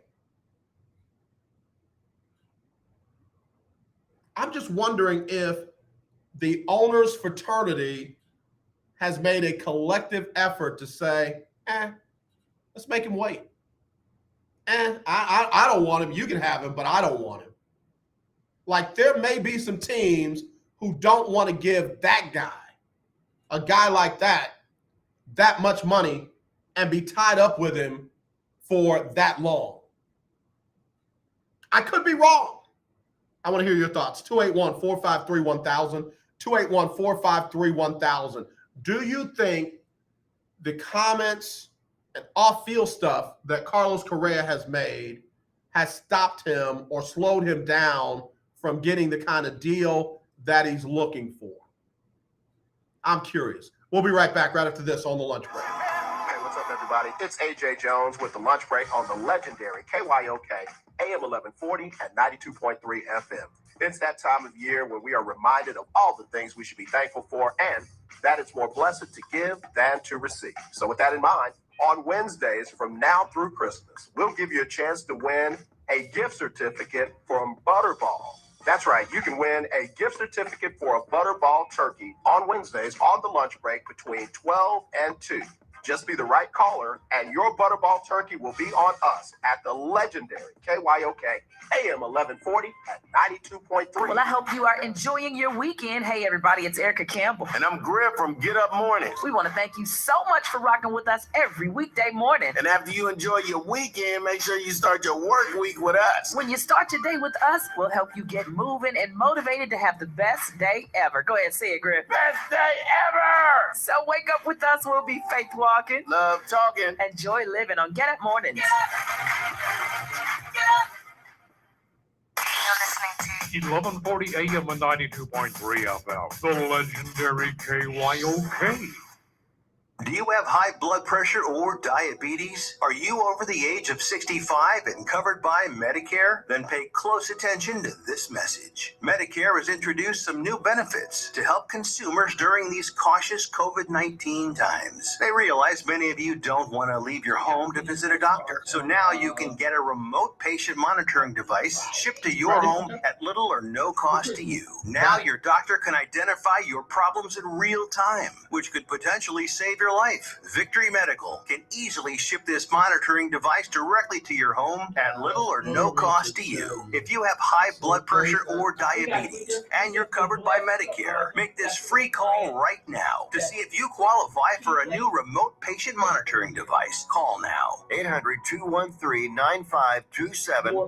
I'm just wondering if the owners' fraternity has made a collective effort to say, let's make him wait. I don't want him. You can have him, but I don't want him. Like, there may be some teams who don't want to give that guy, a guy like that much money and be tied up with him for that long. I could be wrong. I want to hear your thoughts. 281-453-1000, 281-453-1000. Do you think the comments and off-field stuff that Carlos Correa has made has stopped him or slowed him down from getting the kind of deal that he's looking for? I'm curious. We'll be right back right after this on the lunch break. Hey, what's up, everybody? It's AJ Jones with the lunch break on the legendary KYOK AM 1140 and 92.3 FM. It's that time of year where we are reminded of all the things we should be thankful for, and that it's more blessed to give than to receive. So with that in mind, on Wednesdays from now through Christmas, we'll give you a chance to win a gift certificate from Butterball. That's right, you can win a gift certificate for a Butterball turkey on Wednesdays on the lunch break between 12 and 2. Just be the right caller, and your Butterball turkey will be on us at the legendary KYOK AM 1140 at 92.3. Well, I hope you are enjoying your weekend. Hey, everybody, it's Erica Campbell. And I'm Griff from Get Up Mornings. We want to thank you so much for rocking with us every weekday morning. And after you enjoy your weekend, make sure you start your work week with us. When you start your day with us, we'll help you get moving and motivated to have the best day ever. Go ahead, say it, Griff. Best day ever! So wake up with us. We'll be faith walking, love talking, and joy living on Get Up Mornings. Get up. 1140 AM and 92.3 FM. The legendary KYOK. Do you have high blood pressure or diabetes? Are you over the age of 65 and covered by Medicare? Then pay close attention to this message. Medicare has introduced some new benefits to help consumers during these cautious COVID-19 times. They realize many of you don't want to leave your home to visit a doctor. So now you can get a remote patient monitoring device shipped to your home at little or no cost to you. Now your doctor can identify your problems in real time, which could potentially save your life. Victory Medical can easily ship this monitoring device directly to your home at little or no cost to you. If you have high blood pressure or diabetes and you're covered by Medicare, make this free call right now to see if you qualify for a new remote patient monitoring device. Call now. 800-213-9527.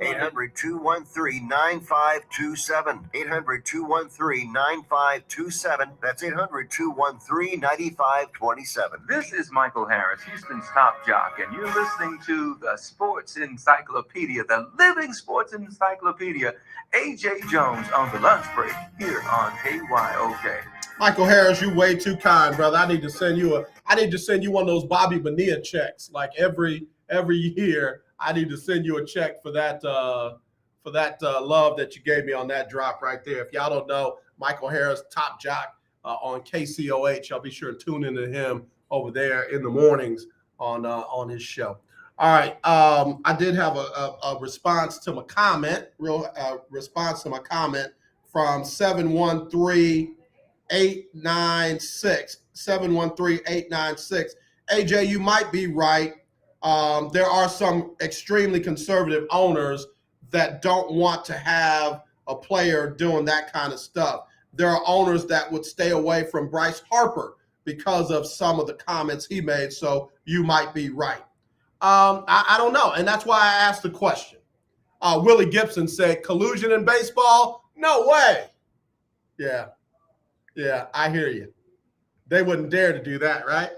800-213-9527. 800-213-9527. That's 800-213-9527. This is Michael Harris, Houston's top jock, and you're listening to the Sports Encyclopedia, the living Sports Encyclopedia, AJ Jones on the lunch break here on KYOK. Michael Harris, you way too kind, brother. I need to send you one of those Bobby Bonilla checks. Like every year, I need to send you a check for that love that you gave me on that drop right there. If y'all don't know, Michael Harris, top jock on KCOH. I'll be sure to tune into him over there in the mornings on his show. All right. I did have a response to my comment, response to my comment from 713-896. 713-896. AJ, you might be right. There are some extremely conservative owners that don't want to have a player doing that kind of stuff. There are owners that would stay away from Bryce Harper because of some of the comments he made. So you might be right. I don't know. And that's why I asked the question. Willie Gibson said, collusion in baseball? No way. Yeah, I hear you. They wouldn't dare to do that, right?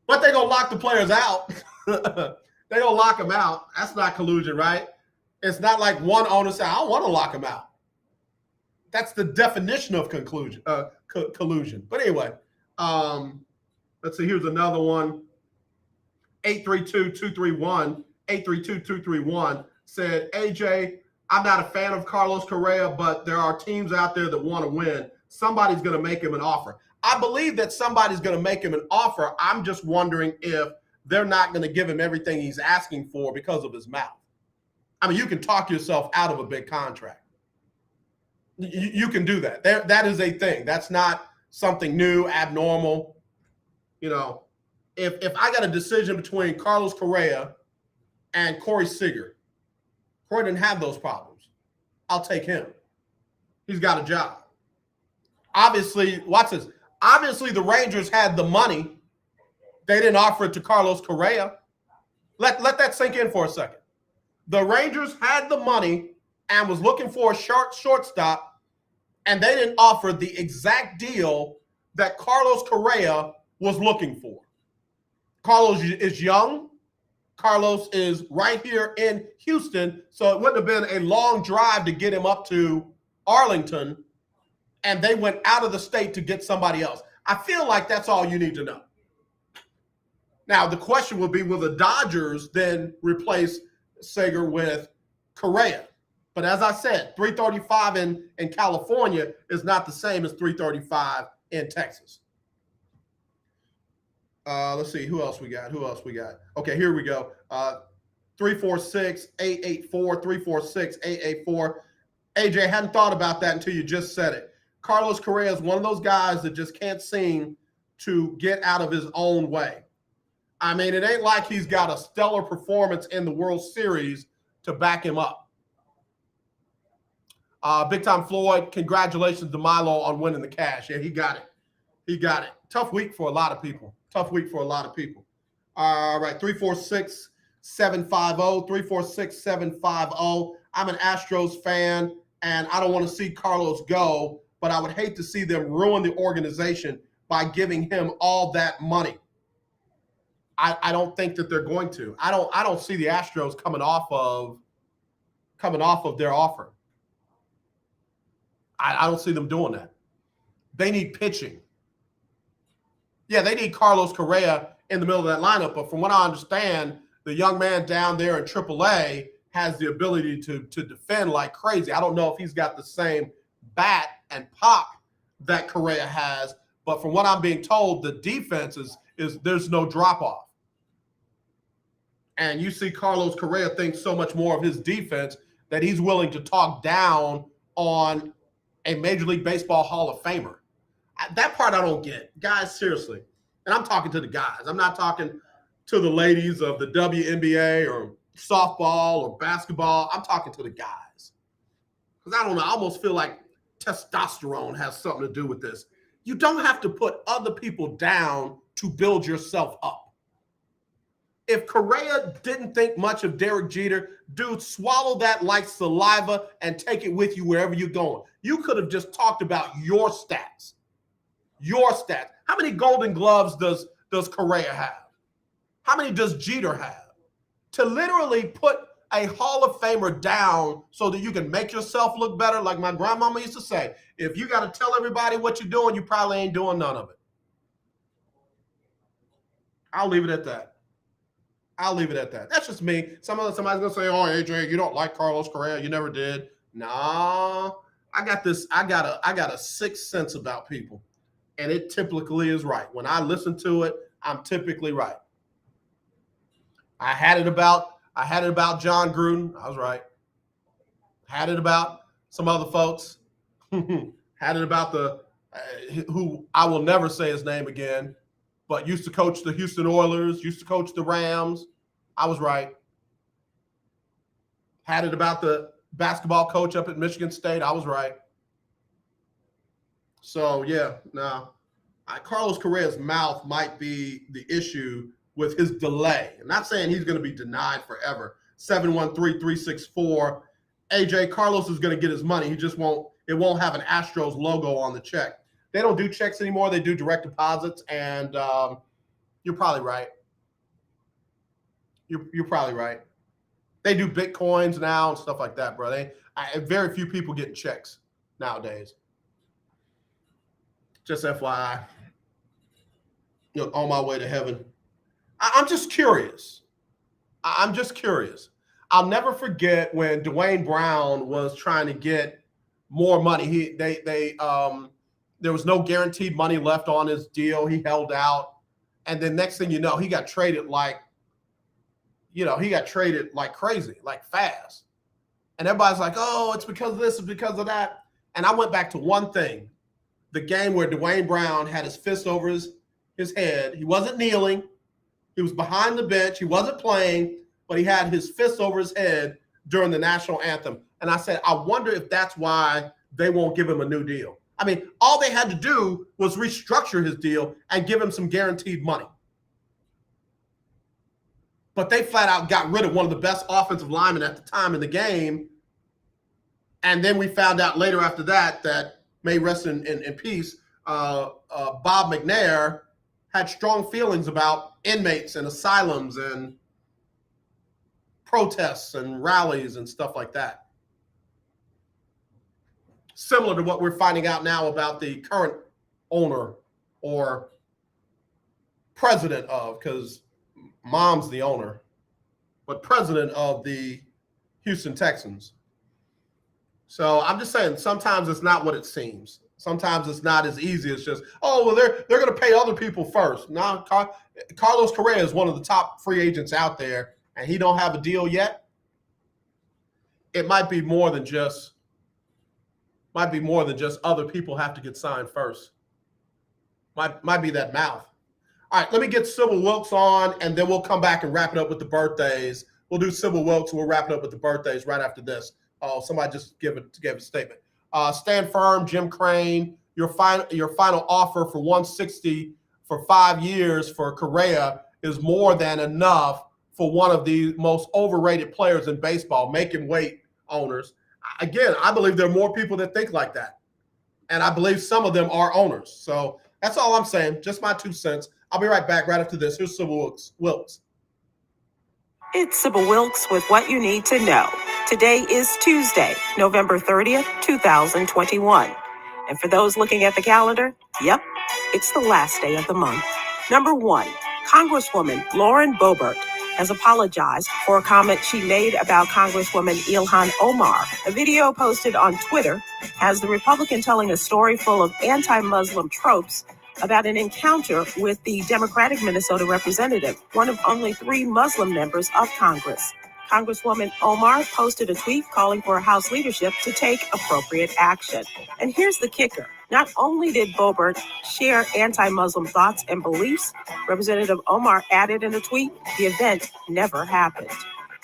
But they're going to lock the players out. They're going to lock them out. That's not collusion, right? It's not like one owner said, I don't want to lock them out. That's the definition of collusion. But anyway, let's see. Here's another one. 832-231 said, AJ, I'm not a fan of Carlos Correa, but there are teams out there that want to win. Somebody's going to make him an offer. I believe that somebody's going to make him an offer. I'm just wondering if they're not going to give him everything he's asking for because of his mouth. I mean, you can talk yourself out of a big contract. You can do that. That is a thing. That's not something new, abnormal. You know, if I got a decision between Carlos Correa and Corey Seager, Corey didn't have those problems. I'll take him. He's got a job. Obviously, watch this. Obviously, the Rangers had the money. They didn't offer it to Carlos Correa. Let that sink in for a second. The Rangers had the money and was looking for a shortstop, and they didn't offer the exact deal that Carlos Correa was looking for. Carlos is young. Carlos is right here in Houston, so it wouldn't have been a long drive to get him up to Arlington, and they went out of the state to get somebody else. I feel like that's all you need to know. Now, the question will be, will the Dodgers then replace Seager with Correa? But as I said, 335 in California is not the same as 335 in Texas. Let's see, who else we got? Okay, here we go. 346-884, 346-884. AJ, hadn't thought about that until you just said it. Carlos Correa is one of those guys that just can't seem to get out of his own way. I mean, it ain't like he's got a stellar performance in the World Series to back him up. Big Time Floyd, congratulations to Milo on winning the cash. Yeah, he got it. Tough week for a lot of people. All right, 346-750, 346-750. I'm an Astros fan, and I don't want to see Carlos go, but I would hate to see them ruin the organization by giving him all that money. I don't think that they're going to. I don't see the Astros coming off of their offer. I don't see them doing that. They need pitching. Yeah, they need Carlos Correa in the middle of that lineup, but from what I understand, the young man down there in AAA has the ability to defend like crazy. I don't know if he's got the same bat and pop that Correa has, but from what I'm being told, the defense is there's no drop off. And you see Carlos Correa thinks so much more of his defense that he's willing to talk down on a Major League Baseball Hall of Famer. That part I don't get. Guys, seriously. And I'm talking to the guys. I'm not talking to the ladies of the WNBA or softball or basketball. I'm talking to the guys. Because I don't know, I almost feel like testosterone has something to do with this. You don't have to put other people down to build yourself up. If Correa didn't think much of Derek Jeter, dude, swallow that like saliva and take it with you wherever you're going. You could have just talked about your stats. Your stats. How many Golden Gloves does Correa have? How many does Jeter have? To literally put a Hall of Famer down so that you can make yourself look better, like my grandmama used to say, if you got to tell everybody what you're doing, you probably ain't doing none of it. I'll leave it at that. That's just me. Somebody's going to say, oh, AJ, you don't like Carlos Correa. You never did. Nah, I got a sixth sense about people, and it typically is right. When I listen to it, I'm typically right. I had it about John Gruden. I was right. Had it about some other folks. Had it about who I will never say his name again, but used to coach the Houston Oilers, used to coach the Rams. I was right. Had it about the basketball coach up at Michigan State. I was right. So, yeah, no. Carlos Correa's mouth might be the issue with his delay. I'm not saying he's going to be denied forever. 713-364. AJ, Carlos is going to get his money. It won't have an Astros logo on the check. They don't do checks anymore. They do direct deposits, and you're probably right. You're probably right. They do Bitcoins now and stuff like that, bro. Very few people getting checks nowadays. Just FYI. On my way to heaven. I'm just curious. I'll never forget when Dwayne Brown was trying to get more money. There was no guaranteed money left on his deal. He held out. And then next thing you know, he got traded like crazy, like fast. And everybody's like, oh, it's because of this, it's because of that. And I went back to one thing, the game where Dwayne Brown had his fist over his head. He wasn't kneeling. He was behind the bench. He wasn't playing, but he had his fist over his head during the national anthem. And I said, I wonder if that's why they won't give him a new deal. I mean, all they had to do was restructure his deal and give him some guaranteed money. But they flat out got rid of one of the best offensive linemen at the time in the game. And then we found out later after that may rest in peace, Bob McNair had strong feelings about inmates and asylums and protests and rallies and stuff like that. Similar to what we're finding out now about the current owner or president of, because Mom's the owner, but president of the Houston Texans. So I'm just saying, sometimes it's not what it seems. Sometimes it's not as easy as just, oh, well, they're going to pay other people first. Now, Carlos Correa is one of the top free agents out there, and he don't have a deal yet. It might be more than just other people have to get signed first. Might be that mouth. All right, let me get Sybil Wilkes on, and then we'll come back and wrap it up with the birthdays. We'll do Sybil Wilkes. We'll wrap it up with the birthdays right after this. Oh, somebody just gave a statement. Stand firm, Jim Crane. Your final offer for $160 for 5 years for Correa is more than enough for one of the most overrated players in baseball. Make him wait, owners. Again, I believe there are more people that think like that, and I believe some of them are owners. So that's all I'm saying. Just my 2 cents. I'll be right back right after this. Here's Sybil Wilkes. It's Sybil Wilkes with what you need to know. Today is Tuesday, November 30th, 2021. And for those looking at the calendar, yep, it's the last day of the month. Number 1, Congresswoman Lauren Boebert has apologized for a comment she made about Congresswoman Ilhan Omar. A video posted on Twitter has the Republican telling a story full of anti-Muslim tropes about an encounter with the Democratic Minnesota representative, one of only 3 Muslim members of Congress. Congresswoman Omar posted a tweet calling for House leadership to take appropriate action. And here's the kicker. Not only did Boebert share anti-Muslim thoughts and beliefs, Representative Omar added in a tweet, the event never happened.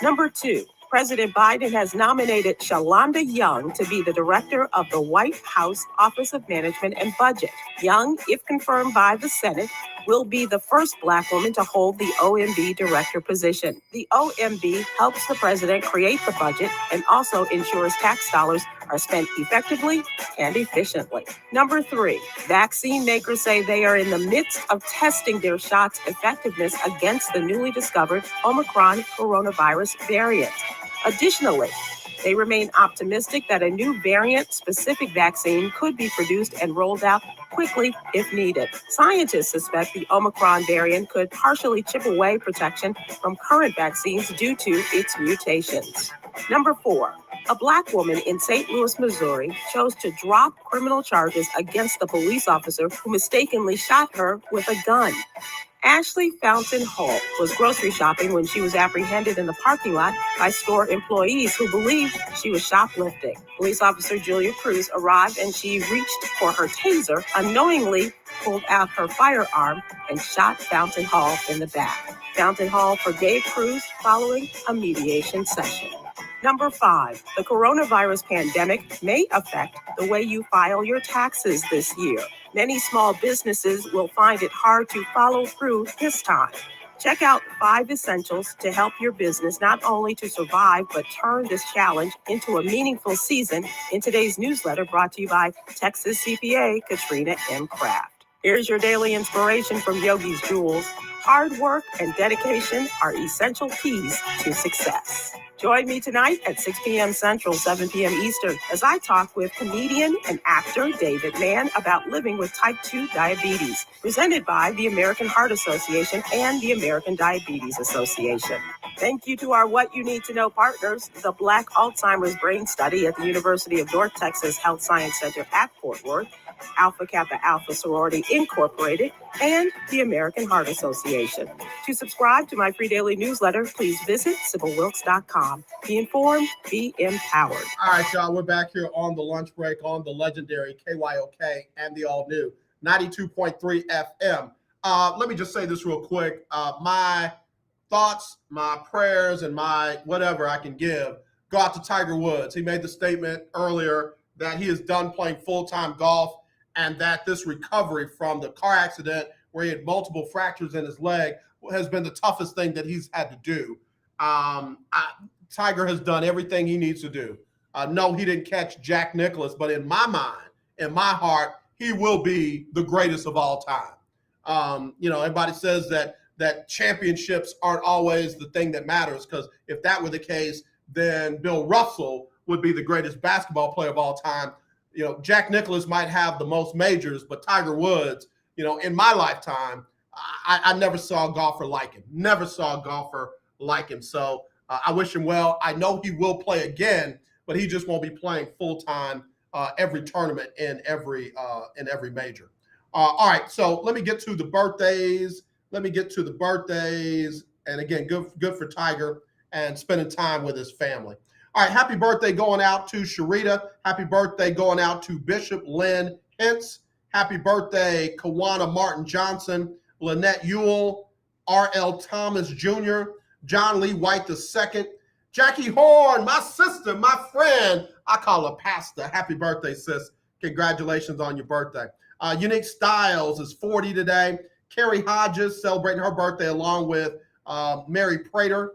Number 2, President Biden has nominated Shalonda Young to be the director of the White House Office of Management and Budget. Young, if confirmed by the Senate, will be the first Black woman to hold the OMB director position. The OMB helps the president create the budget and also ensures tax dollars are spent effectively and efficiently. Number 3, vaccine makers say they are in the midst of testing their shots' effectiveness against the newly discovered Omicron coronavirus variant. Additionally, they remain optimistic that a new variant-specific vaccine could be produced and rolled out quickly if needed. Scientists suspect the Omicron variant could partially chip away protection from current vaccines due to its mutations. Number 4, a Black woman in St. Louis, Missouri, chose to drop criminal charges against the police officer who mistakenly shot her with a gun. Ashley Fountain Hall was grocery shopping when she was apprehended in the parking lot by store employees who believed she was shoplifting. Police officer Julia Cruz arrived and she reached for her taser, unknowingly pulled out her firearm and shot Fountain Hall in the back. Fountain Hall forgave Cruz following a mediation session. Number 5, the coronavirus pandemic may affect the way you file your taxes this year. Many small businesses will find it hard to follow through this time. Check out 5 essentials to help your business not only to survive, but turn this challenge into a meaningful season in today's newsletter brought to you by Texas CPA Katrina M. Kraft. Here's your daily inspiration from Yogi's Jewels. Hard work and dedication are essential keys to success. Join me tonight at 6 p.m. Central, 7 p.m. Eastern, as I talk with comedian and actor David Mann about living with type 2 diabetes, presented by the American Heart Association and the American Diabetes Association. Thank you to our What You Need to Know partners, the Black Alzheimer's Brain Study at the University of North Texas Health Science Center at Fort Worth, Alpha Kappa Alpha Sorority Incorporated, and the American Heart Association. To subscribe to my free daily newsletter, please visit SybylWilkes.com. Be informed, be empowered. All right, y'all, we're back here on the lunch break on the legendary KYOK and the all-new 92.3 FM. Let me just say this real quick. My thoughts, my prayers, and my whatever I can give go out to Tiger Woods. He made the statement earlier that he is done playing full-time golf and that this recovery from the car accident where he had multiple fractures in his leg has been the toughest thing that he's had to do. Tiger has done everything he needs to do. No, he didn't catch Jack Nicklaus, but in my mind, in my heart, he will be the greatest of all time. Everybody says that championships aren't always the thing that matters, because if that were the case, then Bill Russell would be the greatest basketball player of all time. Jack Nicklaus might have the most majors, but Tiger Woods, in my lifetime, I never saw a golfer like him. Never saw a golfer like him. So I wish him well. I know he will play again, but he just won't be playing full time every tournament in every major. All right, so let me get to the birthdays. And again, good for Tiger and spending time with his family. All right, happy birthday going out to Sharita. Happy birthday going out to Bishop Lynn Hintz. Happy birthday, Kawana Martin Johnson, Lynette Ewell, R.L. Thomas Jr., John Lee White II, Jackie Horn, my sister, my friend. I call her Pastor. Happy birthday, sis. Congratulations on your birthday. Unique Styles is 40 today. Carrie Hodges celebrating her birthday along with Mary Prater.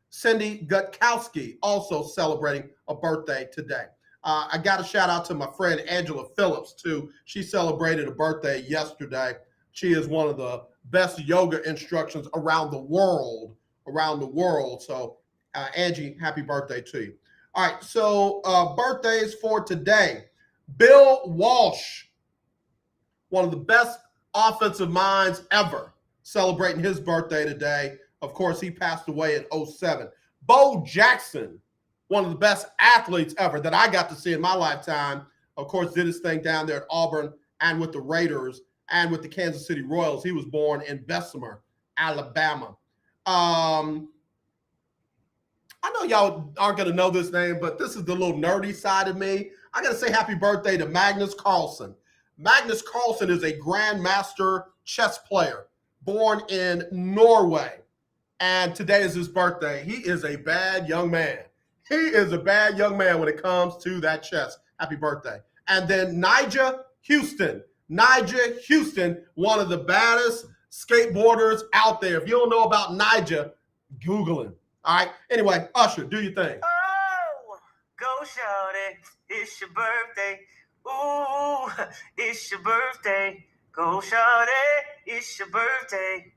Cindy Gutkowski also celebrating a birthday today. I got a shout out to my friend Angela Phillips too. She celebrated a birthday yesterday. She is one of the best yoga instructors around the world. So Angie, happy birthday to you. All right, so birthdays for today. Bill Walsh, one of the best offensive minds ever, celebrating his birthday today. Of course, he passed away in 2007. Bo Jackson, one of the best athletes ever that I got to see in my lifetime, of course, did his thing down there at Auburn and with the Raiders and with the Kansas City Royals. He was born in Bessemer, Alabama. I know y'all aren't going to know this name, but this is the little nerdy side of me. I got to say happy birthday to Magnus Carlsen. Magnus Carlsen is a grandmaster chess player born in Norway. And today is his birthday. He is a bad young man. He is a bad young man when it comes to that chess. Happy birthday. And then Nyjah Huston. Nyjah Huston, one of the baddest skateboarders out there. If you don't know about Nyjah, Google him. All right. Anyway, Usher, do your thing. Oh, go shawty. It's your birthday. Ooh, it's your birthday. Go shawty. It's your birthday.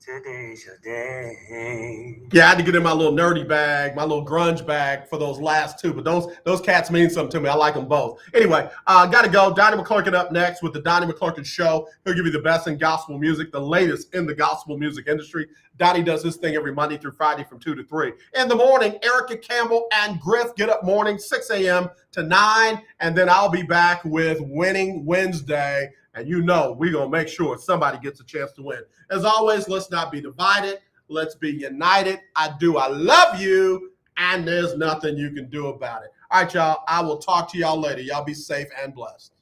Today's your day. Yeah, I had to get in my little nerdy bag, my little grunge bag for those last two, but those cats mean something to me. I like them both. Anyway, got to go. Donnie McClurkin up next with the Donnie McClurkin Show. He'll give you the best in gospel music, the latest in the gospel music industry. Donnie does his thing every Monday through Friday from 2 to 3. In the morning, Erica Campbell and Griff get up morning, 6 a.m. to 9, and then I'll be back with Winning Wednesday. And we're going to make sure somebody gets a chance to win. As always, let's not be divided. Let's be united. I love you, and there's nothing you can do about it. All right, y'all. I will talk to y'all later. Y'all be safe and blessed.